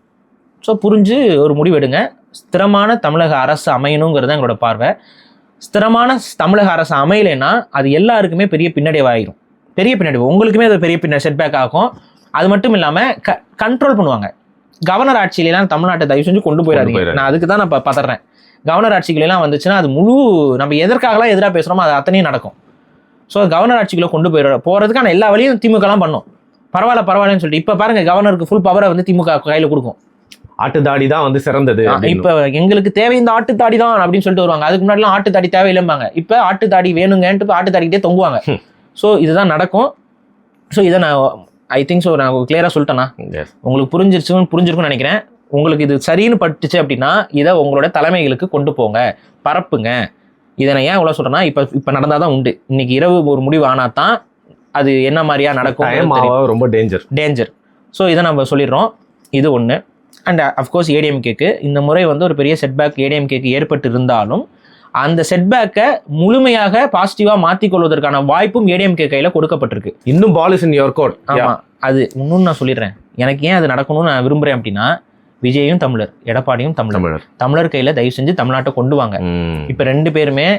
ஸோ புரிஞ்சு ஒரு முடிவு எடுங்க. ஸ்திரமான தமிழக அரசு அமையணுங்கிறது எங்களோட பார்வை. ஸ்திரமான தமிழக அரசு அமையலைன்னா அது எல்லாருக்குமே பெரிய பின்னடைவாயிரும். பெரிய பின்னடைவு உங்களுக்குமே அது பெரிய செட்பேக் ஆகும். அது மட்டும் இல்லாமல் கண்ட்ரோல் பண்ணுவாங்க. கவர்னர் ஆட்சியிலாம் தமிழ்நாட்டை தயவு செஞ்சு கொண்டு போயிடாதீங்க. நான் அதுக்கு தான் நான் இப்போ பதறேன். கவர்னர் ஆட்சிகளெல்லாம் வந்துச்சுன்னா அது முழு நம்ம எதற்காகலாம் எதிராக பேசுகிறோமோ அது அத்தனையும் நடக்கும். ஸோ கவர்னர் ஆட்சிகளை கொண்டு போகிறதுக்கான எல்லா வழியும் திமுகலாம் பண்ணும். பரவாயில்லன்னு சொல்லிட்டு இப்போ பாருங்க, கவர்னருக்கு ஃபுல் பவரை வந்து திமுக கையில் கொடுக்கும். ஆட்டுத்தாடி தான் வந்து சிறந்தது. இப்போ எங்களுக்கு தேவை இந்த ஆட்டுத்தாடி தான் அப்படின்னு சொல்லிட்டு வருவாங்க. அதுக்கு முன்னாடிலாம் ஆட்டுத்தாடி தேவையில்லைம்பாங்க. இப்போ ஆட்டுத்தாடி வேணுங்கன்ட்டு ஆட்டுத்தாடிக்கிட்டே தொங்குவாங்க. ஸோ இதுதான் நடக்கும். ஸோ இதை நான் ஐ திங்க் ஸோ நான் கிளியராக சொல்லிட்டேன்னா உங்களுக்கு புரிஞ்சிருக்குன்னு நினைக்கிறேன். உங்களுக்கு இது சரின்னு பட்டுச்சு அப்படின்னா இதை உங்களோட தலைமைகளுக்கு கொண்டு போங்க, பரப்புங்க. இதை நான் ஏன் இவ்வளோ சொல்கிறேன்னா, இப்போ நடந்தால் தான் உண்டு. இன்னைக்கு இரவு ஒரு முடிவு ஆனால் தான் அது என்ன மாதிரியா நடக்கும், ரொம்ப டேஞ்சர். ஸோ இதை நம்ம சொல்லிடுறோம். இது ஒன்று. அண்ட் அஃப்கோர்ஸ் ஏடிஎம்கேக்கு இந்த முறை வந்து ஒரு பெரிய செட்பேக் ஏடிஎம்கேக்கு ஏற்பட்டு இருந்தாலும் அந்த செட்பேக்கை முழுமையாக பாசிட்டிவா மாற்றிக்கொள்வதற்கான வாய்ப்பும் ஏடிஎம்கே கையில கொடுக்கப்பட்டிருக்கு. இன்னும் ball is in your court. ஆமா, அது இன்னொன்னு நான் சொல்லிடுறேன். எனக்கு ஏன் அது நடக்கணும்னு நான் விரும்புறேன் அப்படின்னா, விஜயும் தமிழர், எடப்பாடியும் தமிழர் கையில தயவு செஞ்சு தமிழ்நாட்டை கொண்டு வாங்க. இப்ப 2 பேருமே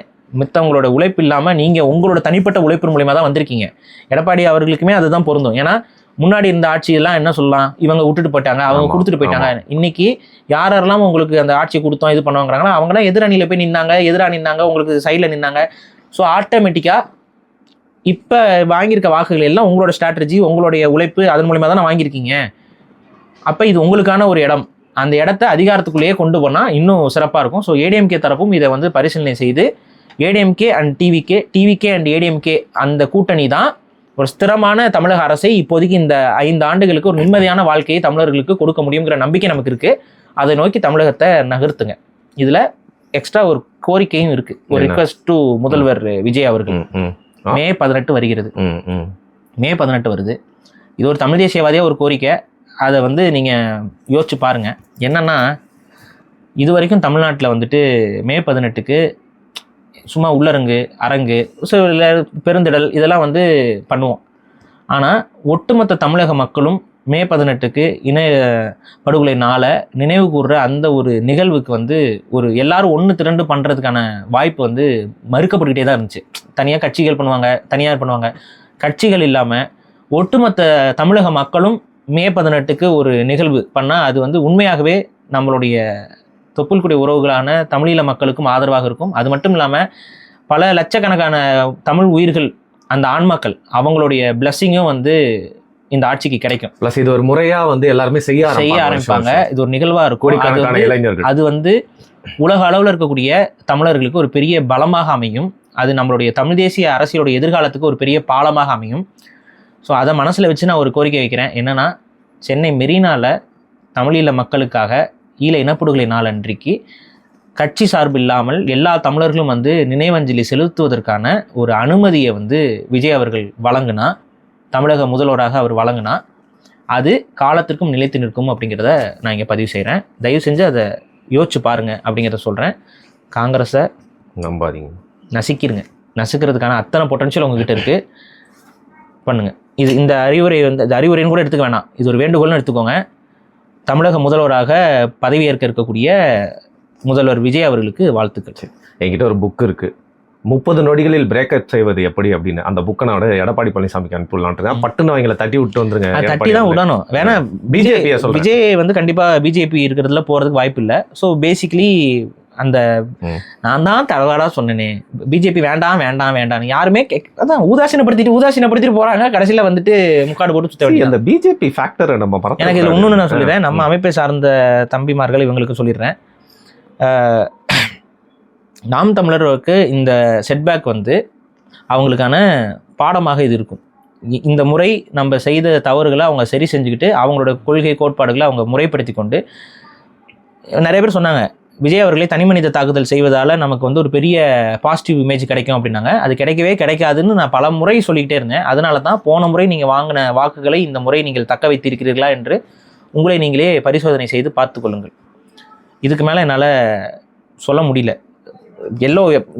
மித்தவங்களோட உழைப்பு இல்லாம நீங்க உங்களோட தனிப்பட்ட உழைப்பு மூலியமா தான் வந்திருக்கீங்க. எடப்பாடி அவர்களுக்குமே அதுதான் பொருந்தும். ஏன்னா முன்னாடி இருந்த ஆட்சியெல்லாம் என்ன சொல்லலாம், இவங்க விட்டுட்டு போயிட்டாங்க, அவங்க கொடுத்துட்டு போயிட்டாங்க. இன்னைக்கு யாரெல்லாம் உங்களுக்கு அந்த ஆட்சி கொடுத்தோம் இது பண்ணுவாங்கிறாங்களோ அவங்களாம் எதிரணியில போய் நின்னாங்க, உங்களுக்கு சைடில் நின்னாங்க. ஸோ ஆட்டோமேட்டிக்கா இப்போ வாங்கியிருக்க வாக்குகள் எல்லாம் உங்களோட ஸ்ட்ராட்டஜி, உங்களுடைய உழைப்பு, அதன் மூலியமா தான் வாங்கியிருக்கீங்க. அப்போ இது உங்களுக்கான ஒரு இடம். அந்த இடத்த அதிகாரத்துக்குள்ளேயே கொண்டு போனால் இன்னும் சிறப்பாக இருக்கும். ஸோ ஏடிஎம்கே தரப்பும் இதை வந்து பரிசீலனை செய்து ADMK and TVK and ADMK அந்த கூட்டணி தான் ஒரு ஸ்திரமான தமிழக அரசை இப்போதைக்கு இந்த 5 ஆண்டுகளுக்கு ஒரு நிம்மதியான வாழ்க்கையை தமிழர்களுக்கு கொடுக்க முடியுங்கிற நம்பிக்கை நமக்கு இருக்கு. அதை நோக்கி தமிழகத்தை நகர்த்துங்க. இதுல எக்ஸ்ட்ரா ஒரு கோரிக்கையும் இருக்கு, ஒரு ரிக்வெஸ்ட் டு முதல்வர் விஜய் அவர்கள். மே 18 வருகிறது. மே 18 வருது. இது ஒரு தமிழ் தேசியவாதியா ஒரு கோரிக்கை. அதை வந்து நீங்க யோசிச்சு பாருங்க. என்னன்னா, இது வரைக்கும் தமிழ்நாட்டில் வந்துட்டு மே 18க்கு சும்மா உள்ளரங்கு, அரங்கு, பெருந்திடல் இதெல்லாம் வந்து பண்ணுவோம். ஆனால் ஒட்டுமொத்த தமிழக மக்களும் மே 18க்கு இணைய படுகொலை நாளை நினைவு கூர்ற அந்த ஒரு நிகழ்வுக்கு வந்து ஒரு எல்லாரும் ஒன்று திரண்டு பண்ணுறதுக்கான வாய்ப்பு வந்து மறுக்கப்பட்டுக்கிட்டே தான் இருந்துச்சு. தனியாக கட்சிகள் பண்ணுவாங்க, தனியார் பண்ணுவாங்க. கட்சிகள் இல்லாமல் ஒட்டுமொத்த தமிழக மக்களும் மே 18க்கு ஒரு நிகழ்வு பண்ணால் அது வந்து உண்மையாகவே நம்மளுடைய தொப்புள்குடி உறவுகளான தமிழீழ மக்களுக்கும் ஆதரவாக இருக்கும். அது மட்டும் இல்லாமல் பல லட்சக்கணக்கான தமிழ் உயிர்கள், அந்த ஆன்மாக்கள், அவங்களுடைய பிளஸ்ஸிங்கும் வந்து இந்த ஆட்சிக்கு கிடைக்கும். ப்ளஸ் இது ஒரு முறையா வந்து எல்லாருமே செய்ய ஆரம்பிப்பாங்க. இது ஒரு நிகழ்வா இருக்கும். அது வந்து உலக அளவில் இருக்கக்கூடிய தமிழர்களுக்கு ஒரு பெரிய பலமாக அமையும். அது நம்மளுடைய தமிழ் தேசிய அரசியலுடைய எதிர்காலத்துக்கு ஒரு பெரிய பாலமாக அமையும். ஸோ அதை மனசில் வச்சு நான் ஒரு கோரிக்கை வைக்கிறேன். என்னன்னா, சென்னை மெரினாவில் தமிழீழ மக்களுக்காக ஈழ இனப்படுகொலை நாள் அன்றைக்கு கட்சி சார்பு இல்லாமல் எல்லா தமிழர்களும் வந்து நினைவஞ்சலி செலுத்துவதற்கான ஒரு அனுமதியை வந்து விஜய் அவர்கள் வழங்கினா, தமிழக முதல்வராக அவர் வழங்கினா, அது காலத்திற்கும் நிலைத்து நிற்கும் அப்படிங்கிறத நான் இங்கே பதிவு செய்கிறேன். தயவு செஞ்சு அதை யோசிச்சு பாருங்க அப்படிங்கிறத சொல்கிறேன். காங்கிரஸை நம்பாதீங்க, நசுக்கிறதுக்கான அத்தனை பொட்டன்ஷியல் உங்ககிட்ட இருக்குது, பண்ணுங்க. இந்த அறிவுரைன்னு கூட எடுத்துக்க வேணாம், இது ஒரு வேண்டுகோள்னு எடுத்துக்கோங்க. தமிழக முதல்வராக பதவியேற்க இருக்கக்கூடிய முதல்வர் விஜய் அவர்களுக்கு வாழ்த்துக்கள். என்கிட்ட ஒரு புக் இருக்கு, 30 நொடிகளில் பிரேக்கப் செய்வது எப்படி அப்படின்னு. அந்த புக்கை நான் எடப்பாடி பழனிசாமிக்கு அனுப்பிடலான். பட்டுன்னு அவங்களை தட்டி விட்டு வந்துருங்க. தட்டி தான் விடணும். வேணா விஜய் வந்து கண்டிப்பா பிஜேபி இருக்கிறதுல போறதுக்கு வாய்ப்பு இல்லை. ஸோ பேசிக்கலி அந்த நான் தான் தளவாடா சொன்னேனே, பிஜேபி வேண்டாம் வேண்டாம் வேண்டாம், யாருமே அதான் ஊதாசீனப்படுத்திட்டு போறாங்க. கடைசியில வந்துட்டு முக்காடு போட்டு சுத்த வேண்டிய அந்த பிஜேபி ஃபேக்டர் நம்ம எனக்கு இதுல இன்னொன்னு நான் சொல்லிடுறேன். நம்ம அமைப்பை சார்ந்த தம்பிமார்கள் இவங்களுக்கு சொல்லிடுறேன். நாம் தமிழருக்கு இந்த செட்பேக் வந்து அவங்களுக்கான பாடமாக இது இருக்கும். இந்த முறை நம்ம செய்த தவறுகளை அவங்க சரி செஞ்சுக்கிட்டு அவங்களோட கொள்கை கோட்பாடுகளை அவங்க முறைப்படுத்தி கொண்டு, நிறைய பேர் சொன்னாங்க விஜய் அவர்களை தனிமனித தாக்குதல் செய்வதால் நமக்கு வந்து ஒரு பெரிய பாசிட்டிவ் இமேஜ் கிடைக்கும் அப்படின்னாங்க. அது கிடைக்கவே கிடைக்காதுன்னு நான் பல முறை சொல்லிக்கிட்டே இருந்தேன். அதனால தான் போன முறை நீங்கள் வாங்கின வாக்குகளை இந்த முறை நீங்கள் தக்க வைத்திருக்கிறீர்களா என்று உங்களை நீங்களே பரிசோதனை செய்து பார்த்து கொள்ளுங்கள். இதுக்கு மேலே என்னால் சொல்ல முடியல.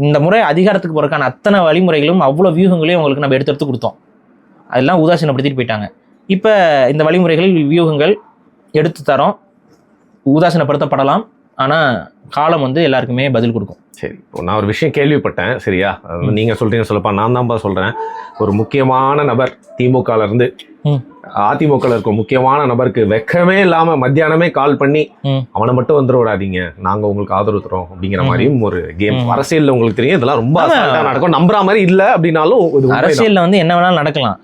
இந்த முறை அதிகாரத்துக்கு போகிறதுக்கான அத்தனை வழிமுறைகளும் அவ்வளோ வியூகங்களையும் உங்களுக்கு நம்ம எடுத்து கொடுத்தோம். அதெல்லாம் உதாசீனப்படுத்திட்டு போயிட்டாங்க. இப்போ இந்த வழிமுறைகள் வியூகங்கள் எடுத்து தரோம், உதாசீனப்படுத்தப்படலாம், ஆனால் காலம் வந்து எல்லாருக்குமே பதில் கொடுக்கும். சரி, இப்போ நான் ஒரு விஷயம் கேள்விப்பட்டேன். சரியா, நீங்கள் சொல்கிறீங்க சொல்லப்பா, நான் தான்ப்பா சொல்கிறேன். ஒரு முக்கியமான நபர் திமுகலேருந்து அதிமுகவில் இருக்க முக்கியமான நபருக்கு வெக்கமே இல்லாமல் மத்தியானமே கால் பண்ணி அவனை மட்டும் வந்துட விடாதீங்க, நாங்கள் உங்களுக்கு ஆதரவு தரோம் அப்படிங்கிற மாதிரியும் ஒரு கேம். அரசியலில் உங்களுக்கு தெரியும் இதெல்லாம் ரொம்ப நடக்கும், நம்புற மாதிரி இல்லை அப்படின்னாலும் அரசியலில் வந்து என்ன வேணாலும் நடக்கலாம்.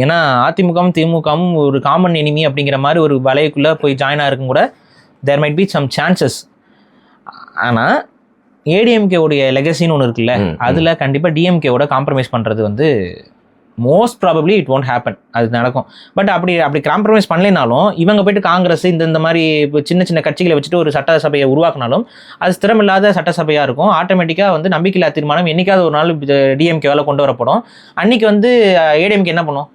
ஏன்னா அதிமுகவும் திமுகவும் ஒரு காமன் எனிமி அப்படிங்கிற மாதிரி ஒரு வலைக்குள்ளே போய் ஜாயின் ஆகிருக்கும் கூட there might be some chances. ஆனால் ஏடிஎம்கேவுடைய லெகசின்னு ஒன்று இருக்குல்ல, அதில் கண்டிப்பாக டிஎம்கேவோட காம்ப்ரமைஸ் பண்ணுறது வந்து most probably it won't happen, அது நடக்கும். பட் அப்படி காம்ப்ரமைஸ் பண்ணலைனாலும் இவங்க போயிட்டு காங்கிரஸ் இந்த மாதிரி சின்ன சின்ன கட்சிகளை வச்சுட்டு ஒரு சட்டசபையை உருவாக்கினாலும் அது ஸ்திரமில்லாத சட்டசபையாக இருக்கும். ஆட்டோமேட்டிக்காக வந்து நம்பிக்கையில்லா தீர்மானம் என்னைக்காவது ஒரு நாள் டிஎம்கேவால் கொண்டு வரப்படும். அன்னைக்கு வந்து ஏடிஎம்கே என்ன பண்ணும்?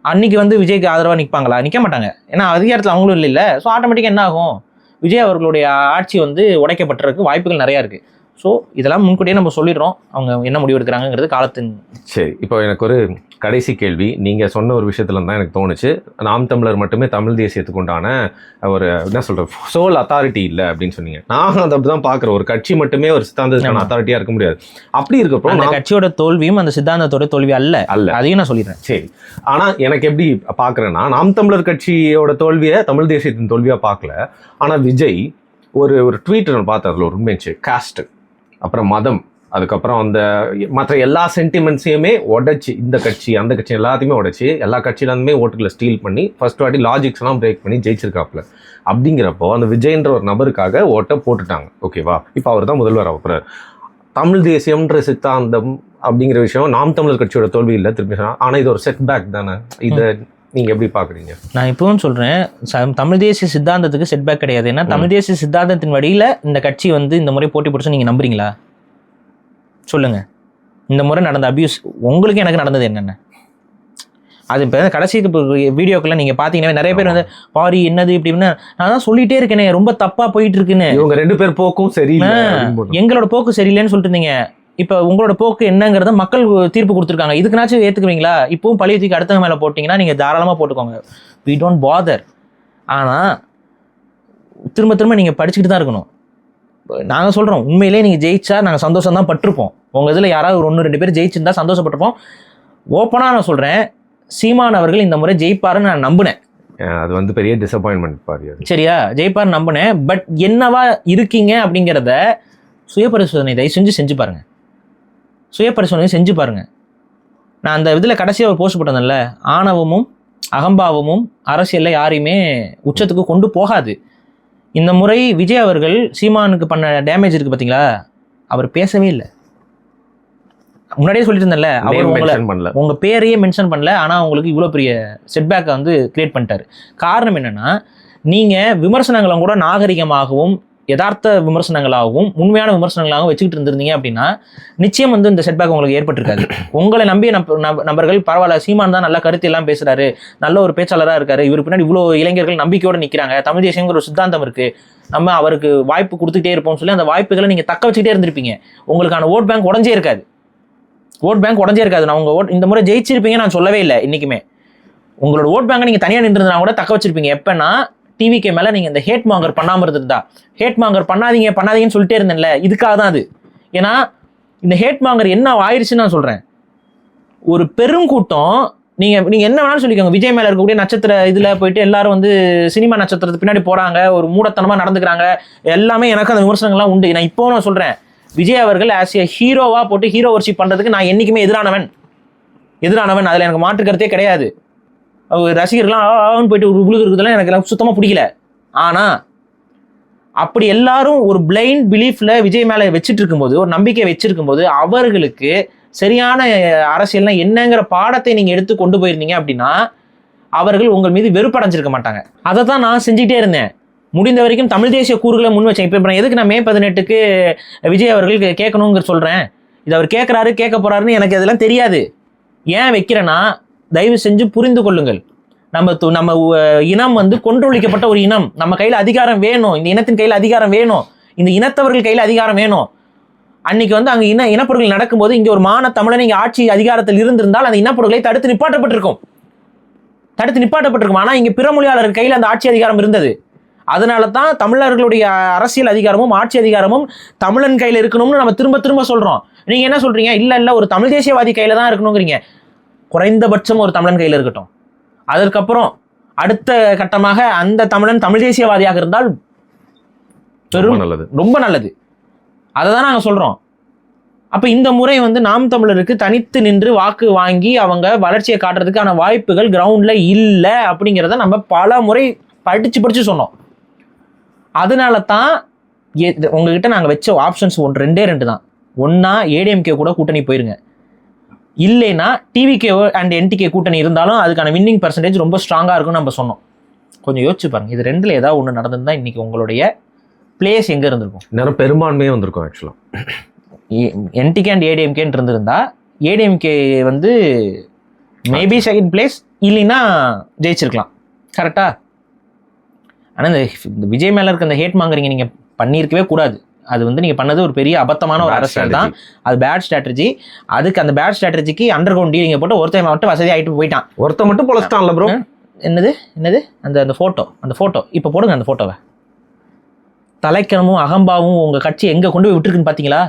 அன்னைக்கு வந்து விஜய்க்கு ஆதரவாக நிற்பாங்களா? நிற்க மாட்டாங்க. ஏன்னா அதிகாரத்தில் அவங்களும் இல்லை. ஸோ ஆட்டோமேட்டிக்காக என்ன ஆகும்? விஜய் அவர்களுடைய ஆட்சி வந்து உடைக்கப்பட்டிருக்கு வாய்ப்புகள் நிறையா இருக்குது. ஸோ இதெல்லாம் முன்கூட்டியே நம்ம சொல்லிடுறோம், அவங்க என்ன முடிவு எடுக்கிறாங்கிறது காலத்தின். சரி, இப்போ எனக்கு ஒரு கடைசி கேள்வி. நீங்கள் சொன்ன ஒரு விஷயத்துல தான் எனக்கு தோணுச்சு, நாம் தமிழர் மட்டுமே தமிழ் தேசியத்துக்கு உண்டான ஒரு என்ன சொல்கிறது சோல் அத்தாரிட்டி இல்லை அப்படின்னு சொன்னீங்க. நான் அதை அப்படி தான் பார்க்குறேன். ஒரு கட்சி மட்டுமே ஒரு சித்தாந்தத்துக்கான அத்தாரிட்டியாக இருக்க முடியாது. அப்படி இருக்கப்போ அந்த கட்சியோட தோல்வியும் அந்த சித்தாந்தத்தோட தோல்வி அல்ல, அதையும் நான் சொல்லிடுறேன். சரி, ஆனால் எனக்கு எப்படி பார்க்குறேன்னா, நாம் தமிழர் கட்சியோட தோல்வியை தமிழ் தேசியத்தின் தோல்வியாக பார்க்கல. ஆனால் விஜய் ஒரு ட்வீட் நான் பார்த்தேன், அதில் ஒரு உண்மைச்சு காஸ்ட், அப்புறம் மதம், அதுக்கப்புறம் அந்த மற்ற எல்லா சென்டிமெண்ட்ஸையுமே உடைச்சி, இந்த கட்சி அந்த கட்சி எல்லாத்தையுமே உடைச்சி எல்லா கட்சியிலேருந்துமே ஓட்டுகளை ஸ்டீல் பண்ணி ஃபர்ஸ்ட் வாட்டி லாஜிக்ஸ்லாம் பிரேக் பண்ணி ஜெயிச்சிருக்காப்புல. அப்படிங்கிறப்போ அந்த விஜய்ன்ற ஒரு நபருக்காக ஓட்டை போட்டுட்டாங்க. ஓகேவா? இப்போ அவர் தான் முதல்வர் ஆகிறார். தமிழ் தேசியம்ன்ற சித்தாந்தம் அப்படிங்கிற விஷயம் நாம் தமிழர் கட்சியோட தோல்வி இல்லை, திருப்பி ஆனால் இது ஒரு செட்பேக் தானே. இதை நீங்கள் எப்படி பார்க்குறீங்க? நான் இப்பவும் சொல்கிறேன், தமிழ் தேசிய சித்தாந்தத்துக்கு செட்பேக் கிடையாது. ஏன்னா தமிழ் தேசிய சித்தாந்தத்தின் வழியில் இந்த கட்சி வந்து இந்த முறை போட்டி போட்டு நீங்கள் நம்புறீங்களா? சொல்லுங்கள். இந்த முறை நடந்த அபியூஸ் உங்களுக்கு எனக்கு நடந்தது என்னென்ன? அது இப்போ கடைசி வீடியோக்கெல்லாம் நீங்கள் பார்த்தீங்கன்னா நிறைய பேர் வந்து பாரி என்னது இப்படின்னு நான் தான் சொல்லிகிட்டே இருக்கேனே, ரொம்ப தப்பாக போயிட்டு இருக்குன்னு. இவங்க 2 பேர் போக்கும் சரியில்லை, எங்களோட போக்கு சரியில்லைன்னு சொல்லிட்டு இருந்தீங்க. இப்போ உங்களோட போக்கு என்னங்கிறத மக்கள் தீர்ப்பு கொடுத்துருக்காங்க. இதுக்குனாச்சும் ஏற்றுக்குவீங்களா? இப்பவும் பழைய தூக்கி அடுத்தவங்க மேலே போட்டிங்கன்னா நீங்கள் தாராளமாக போட்டுக்கோங்க, வி டோன்ட் பாதர். ஆனால் திரும்ப திரும்ப நீங்கள் படிச்சுக்கிட்டு தான் இருக்கணும். நாங்கள் சொல்கிறோம், உண்மையிலே நீங்கள் ஜெயிச்சா நாங்கள் சந்தோஷம் தான் பட்டிருப்போம். உங்கள் இதில் யாராவது ஒரு 1-2 பேர் ஜெயிச்சிருந்தா சந்தோஷப்பட்டிருப்போம். ஓப்பனாக நான் சொல்கிறேன், சீமான் அவர்கள் இந்த முறை ஜெயிப்பாருன்னு நான் நம்பினேன். அது வந்து பெரிய டிசப்பாயின்மெண்ட் பாரு. சரியா, ஜெயிப்பார் நம்பினேன். பட் என்னவா இருக்கீங்க அப்படிங்கிறத சுயபரிசோதனை தயவு செஞ்சு பாருங்க. சுயபரிசோதனை செஞ்சு பாருங்க. நான் அந்த இதில் கடைசியாக ஒரு போஸ்ட் போட்டிருந்தேன்ல, ஆணவமும் அகம்பாவமும் அரசியலில் யாரையுமே உச்சத்துக்கு கொண்டு போகாது. இந்த முறை விஜய் அவர்கள் சீமானுக்கு பண்ண டேமேஜ் இருக்குது பார்த்தீங்களா, அவர் பேசவே இல்லை. முன்னாடியே சொல்லிட்டு இருந்தேன்ல, அவர் உங்கள் பேரையே மென்ஷன் பண்ணல. ஆனால் உங்களுக்கு இவ்வளோ பெரிய செட்பேக்கை வந்து கிரியேட் பண்ணிட்டாரு. காரணம் என்னென்னா, நீங்கள் விமர்சனங்களை கூட நாகரிகமாகவும் யதார்த்த விமர்சனங்களாகவும் உண்மையான விமர்சனங்களாகவும் வச்சுக்கிட்டு இருந்திருந்தீங்க அப்படின்னா நிச்சயம் வந்து இந்த செட்பேக் உங்களுக்கு ஏற்பட்டிருக்காது. உங்களை நம்பிய நபர்கள் பரவாயில்ல, சீமான் தான் நல்ல கருத்து எல்லாம் பேசுறாரு, நல்ல ஒரு பேச்சாளராக இருக்காரு, இவர் பின்னாடி இவ்வளோ இளைஞர்கள் நம்பிக்கையோடு நிற்கிறாங்க, தமிழ் தேசியங்கிற ஒரு சித்தாந்தம் இருக்கு, நம்ம அவருக்கு வாய்ப்பு கொடுத்துட்டே இருப்போம்னு சொல்லி அந்த வாய்ப்புகளை நீங்கள் தக்க வச்சுக்கிட்டே இருந்திருப்பீங்க. உங்களுக்கான ஓட் பேங்க் உடஞ்சே இருக்காது. நான் உங்கள் ஓட் இந்த முறை ஜெயிச்சிருப்பீங்க நான் சொல்லவே இல்லை. இன்னைக்குமே உங்களோட ஓட் பேங்கை நீங்கள் தனியாக நின்றுருந்தா கூட தக்க வச்சிருப்பீங்க. எப்பன்னா டிவிக்கு மேலே நீங்கள் இந்த ஹேட் மாங்கர் பண்ணாமல் இருந்திருந்தா. ஹேட் மாங்கர் பண்ணாதீங்கன்னு சொல்லிட்டே இருந்தேன்ல, இதுக்காக தான் அது. ஏன்னா இந்த ஹேட் மாங்கர் என்ன ஆயிடுச்சுன்னு நான் சொல்கிறேன். ஒரு பெருங்கூட்டம், நீங்கள் என்ன வேணாலும் சொல்லிக்கோங்க, விஜய் மேலே இருக்கக்கூடிய நட்சத்திர இதில் போயிட்டு எல்லாரும் வந்து சினிமா நட்சத்திரத்துக்கு பின்னாடி போகிறாங்க, ஒரு மூடத்தனமாக நடந்துக்கிறாங்க, எல்லாமே எனக்கு அந்த விமர்சனங்கள்லாம் உண்டு. நான் இப்போ நான் சொல்கிறேன், விஜய் அவர்கள் ஆஸ் ஏ ஹீரோவாக போட்டு ஹீரோ வர்ஷிப் பண்ணுறதுக்கு நான் என்றைக்குமே எதிரானவன். அதில் எனக்கு மாற்று கருத்தே கிடையாது. ரசிகர்கள்லாம் போயிட்டு ஒரு உழுகு இருக்குதுலாம் எனக்கு சுத்தமாக பிடிக்கல. ஆனால் அப்படி எல்லாரும் ஒரு பிளைண்ட் பிலீஃப்ல விஜய் மேலே வச்சுட்டு இருக்கும்போது, ஒரு நம்பிக்கை வச்சிருக்கும்போது, அவர்களுக்கு சரியான அரசியல்னா என்னங்கிற பாடத்தை நீங்கள் எடுத்து கொண்டு போயிருந்தீங்க அப்படின்னா அவர்கள் உங்கள் மீது வெறுப்படைஞ்சிருக்க மாட்டாங்க. அதை தான் நான் செஞ்சுட்டே இருந்தேன். முடிந்த வரைக்கும் தமிழ் தேசிய கூறுகளை முன் வச்சேன். இப்போ எதுக்கு நான் மே 18க்கு விஜய் அவர்கள் கேட்கணுங்கிற சொல்கிறேன். இது அவர் கேட்க போகிறாருன்னு எனக்கு அதெல்லாம் தெரியாது. ஏன் வைக்கிறேன்னா, தயவு செஞ்சு புரிந்து கொள்ளுங்கள். நம்ம இனம் வந்து கொன்றொழிக்கப்பட்ட ஒரு இனம். நம்ம கையில் அதிகாரம் வேணும், இந்த இனத்தின் கையில் அதிகாரம் வேணும், இந்த இனத்தவர்கள் கையில் அதிகாரம் வேணும். அன்னைக்கு வந்து அங்கே இனப்படுகொலை நடக்கும்போது இங்கே ஒரு மான தமிழன் இங்கே ஆட்சி அதிகாரத்தில் இருந்திருந்தால் அந்த இனப்படுகொலை தடுத்து நிப்பாட்டப்பட்டிருக்கும். ஆனால் இங்கே பிற மொழியாளர்கள் கையில் அந்த ஆட்சி அதிகாரம் இருந்தது. அதனால தான் தமிழர்களுடைய அரசியல் அதிகாரமும் ஆட்சி அதிகாரமும் தமிழன் கையில் இருக்கணும்னு நம்ம திரும்ப திரும்ப சொல்கிறோம். நீங்கள் என்ன சொல்கிறீங்க? இல்லை ஒரு தமிழ் தேசியவாதி கையில் தான் இருக்கணுங்கிறீங்க. குறைந்தபட்சம் ஒரு தமிழன் கையில் இருக்கட்டும். அதற்கப்புறம் அடுத்த கட்டமாக அந்த தமிழன் தமிழ் தேசியவாதியாக இருந்தால் ரொம்ப நல்லது. அதை தான் நாங்கள் சொல்கிறோம். அப்போ இந்த முறை வந்து நாம் தமிழருக்கு தனித்து நின்று வாக்கு வாங்கி அவங்க வளர்ச்சியை காட்டுறதுக்கான வாய்ப்புகள் கிரவுண்டில் இல்லை அப்படிங்கிறத நம்ம பல முறை படித்து சொன்னோம். அதனால தான் உங்ககிட்ட நாங்கள் வச்ச ஆப்ஷன்ஸ் 2 தான். ஒன்றா ஏடிஎம்கே கூட கூட்டணி போயிருங்க, இல்லைன்னா டிவிகே அண்ட் என்டிகே கூட்டணி இருந்தாலும் அதுக்கான வின்னிங் பர்சன்டேஜ் ரொம்ப ஸ்ட்ராங்காக இருக்கும்னு நம்ம சொன்னோம். கொஞ்சம் யோசிச்சு பாருங்க, இது 2ல் ஏதாவது ஒன்று நடந்திருந்தால் இன்றைக்கி உங்களுடைய பிளேஸ் எங்கே இருந்திருக்கும்? நேரம் பெரும்பான்மையே வந்திருக்கும். ஆக்சுவலாக என்டிகே அண்ட் ஏடிஎம்கேன்னு இருந்திருந்தா ஏடிஎம்கே வந்து மேபி செகண்ட் பிளேஸ், இல்லைன்னா ஜெயிச்சிருக்கலாம். கரெக்டாக? ஆனால் இந்த விஜய் மேலே இருக்க அந்த ஹேட் மாங்கரிங்க நீங்கள் பண்ணியிருக்கவே கூடாது. அது வந்து நீங்கள் பண்ணது ஒரு பெரிய அபத்தமான ஒரு Bad அரசியல் தான். strategy. அது பேட் ஸ்ட்ராட்டஜி. அதுக்கு அந்த பேட் ஸ்ட்ராட்டஜிக்கு அண்டர் கிரவுண்ட் டீலிங்கை போட்டு ஒருத்தன் மட்டும் வசதி ஆகிட்டு போயிட்டான். ஒருத்த மட்டும் பொழைச்சிட்டான்ல ப்ரோ. என்னது அந்த ஃபோட்டோ இப்போ போடுங்க. அந்த ஃபோட்டோவை தலைக்கணமும் அகம்பாவும் உங்கள் கட்சி எங்கே கொண்டு போய் விட்டுருக்குன்னு பார்த்தீங்களா?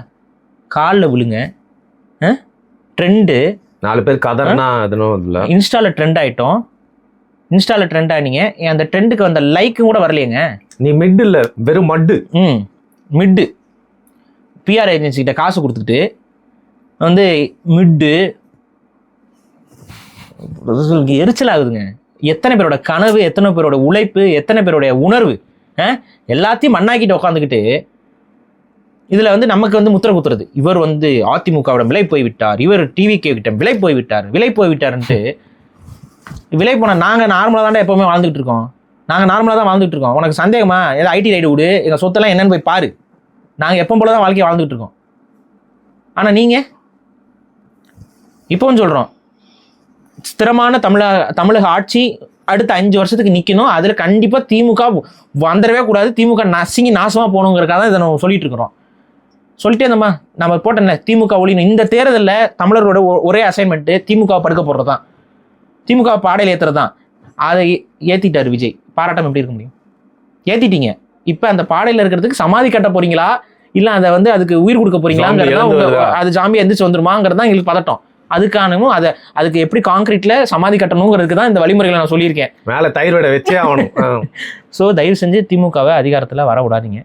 காலில் விழுங்க. ட்ரெண்டு 4 பேர் கதர்னா அதுனும் இல்லை. இன்ஸ்டாவில் ட்ரெண்ட் ஆகிட்டோம். இன்ஸ்டாவில் ட்ரெண்ட் ஆனீங்க. அந்த ட்ரெண்டுக்கு வந்த லைக்கும் கூட வரலையேங்க. நீ மிட் இல்லை, வெறும் மட்டு. மிட்டு பிஆர் ஏஜென்சிக்கிட்ட காசு கொடுத்துட்டு வந்து மிட்டு எரிச்சல் ஆகுதுங்க. எத்தனை பேரோட கனவு, எத்தனை பேரோட உழைப்பு, எத்தனை பேருடைய உணர்வு எல்லாத்தையும் மண்ணாக்கிட்டு உட்காந்துக்கிட்டு இதில் வந்து நமக்கு வந்து முத்திரை குத்துறது. இவர் வந்து அதிமுகவிடம் விலை போய்விட்டார், இவர் டிவிகே கிட்ட விலை போய்விட்டாருன்ட்டு விலை போனால் நாங்கள் நார்மலாக தாண்டா எப்போவுமே வாழ்ந்துகிட்டு இருக்கோம். உனக்கு சந்தேகமா? ஏதாவது ஐடி ரைடு விடு, எங்கள் சொத்தெல்லாம் என்னன்னு போய் பாரு. நாங்கள் எப்போ போல தான் வாழ்க்கையை வாழ்ந்துகிட்டு இருக்கோம். ஆனால் நீங்கள் இப்போவும் சொல்கிறோம், ஸ்திரமான தமிழக ஆட்சி அடுத்த 5 வருஷத்துக்கு நிற்கணும். அதில் கண்டிப்பாக திமுக வந்துடவே கூடாது. திமுக நசுங்கி நாசமாக போகணுங்கிறக்காக தான் இதை நம்ம சொல்லிட்டு இருக்கிறோம். சொல்லிட்டே நம்ம போட்ட திமுக ஒழியணும். இந்த தேர்தலில் தமிழரோட ஒரே அசைன்மெண்ட்டு திமுக படுக்க போடுறது தான், திமுக பாடையில் ஏற்றுறது தான். அதை ஏற்றிட்டார் விஜய். பாராட்டம் எப்படி இருக்க முடியும்? ஏற்றிட்டீங்க. இப்போ அந்த பாடையில் இருக்கிறதுக்கு சமாதி கட்ட போறீங்களா, இல்லை அதை வந்து அதுக்கு உயிர் கொடுக்க போறீங்களாங்கிறது, அது ஜாம்பியா எந்திரிச்சு வந்துருமாங்கிறது தான் எங்களுக்கு பதட்டம். அதுக்கானவும் அதுக்கு எப்படி கான்கிரீட்ல சமாதி கட்டணுங்கிறதுக்கு தான் இந்த வழிமுறைகளை நான் சொல்லியிருக்கேன். மேலே தயிரோட வச்சே ஆகணும். ஸோ தயவு செஞ்சு திமுகவை அதிகாரத்தில் வர விடாதீங்க.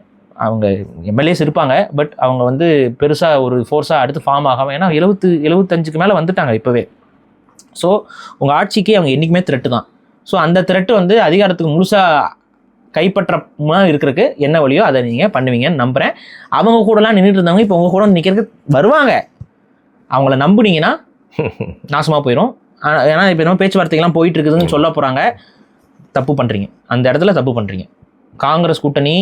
அவங்க எம்எல்ஏஸ் இருப்பாங்க, பட் அவங்க வந்து பெருசாக ஒரு ஃபோர்ஸாக அடுத்து ஃபார்ம் ஆகாமல், ஏன்னா 75க்கு மேலே வந்துட்டாங்க இப்போவே. ஸோ உங்கள் ஆட்சிக்கு அவங்க என்றைக்குமே த்ரெட்டு தான். ஸோ அந்த த்ரெட்டு வந்து அதிகாரத்துக்கு முழுசாக கைப்பற்றமா இருக்கிறதுக்கு என்ன வழியோ அதை நீங்கள் பண்ணுவீங்கன்னு நம்புகிறேன். அவங்க கூடலாம் நின்றுட்டு இருந்தவங்க இப்போ உங்கள் கூட நிற்கிறதுக்கு வருவாங்க. அவங்கள நம்புனீங்கன்னா நாசமாக போயிடும். ஏன்னா இப்போ என்ன பேச்சுவார்த்தைகள்லாம் போயிட்டு இருக்குதுன்னு சொல்ல போகிறாங்க. தப்பு பண்ணுறீங்க, அந்த இடத்துல தப்பு பண்ணுறீங்க. காங்கிரஸ் கூட்டணி,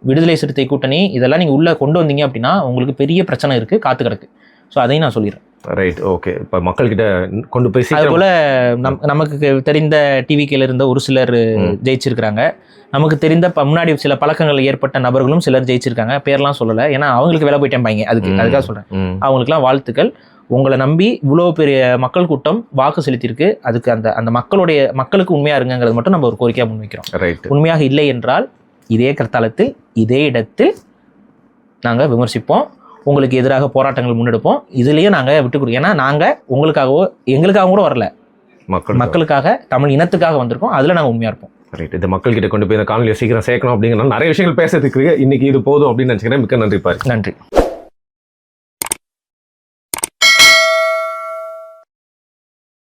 விடுதலை சிறுத்தை கூட்டணி, இதெல்லாம் நீங்கள் உள்ளே கொண்டு வந்தீங்க அப்படின்னா உங்களுக்கு பெரிய பிரச்சனை இருக்குது, காத்து கிடக்கு. ஸோ அதையும் நான் சொல்லிடுறேன். Right, okay. இப்போ மக்கள்கிட்ட கொண்டு போய் அதுபோல் நமக்கு தெரிந்த டிவிக்கில் இருந்த ஒரு சிலர் ஜெயிச்சிருக்கிறாங்க. நமக்கு தெரிந்த முன்னாடி சில பழக்கங்கள் ஏற்பட்ட நபர்களும் சிலர் ஜெயிச்சிருக்காங்க. பேர்லாம் சொல்லலை, ஏன்னா அவங்களுக்கு வேலை போயிட்டேன் பாங்க. அதுக்காக சொல்கிறேன். அவங்களுக்குலாம் வாழ்த்துக்கள். உங்களை நம்பி இவ்வளோ பெரிய மக்கள் கூட்டம் வாக்கு செலுத்தியிருக்கு. அதுக்கு அந்த மக்களுக்கு உண்மையாக இருங்கிறது மட்டும் நம்ம ஒரு கோரிக்கையாக முன்வைக்கிறோம். ரைட். உண்மையாக இல்லை என்றால் இதே கருத்தாளத்தில் இதே இடத்தில் நாங்கள் விமர்சிப்போம், உங்களுக்கு எதிராக போராட்டங்கள் முன்னெடுப்போம். இதுலேயும் நாங்கள் விட்டு கொடுக்கோம். ஏன்னா நாங்கள் உங்களுக்காகவோ எங்களுக்காக கூட வரல, மக்களுக்காக, தமிழ் இனத்துக்காக வந்திருக்கோம். அதில் நாங்கள் உண்மையாக இருப்போம். ரைட். இந்த மக்கள்கிட்ட கொண்டு போய் இந்த காணொலியை சீக்கிரம் சேர்க்கணும் அப்படிங்கிறனால நிறைய விஷயங்கள் பேசுறதுக்கு இன்னைக்கு இது போதும் அப்படின்னு நினச்சிக்கிறேன். மிக்க நன்றி. நன்றி.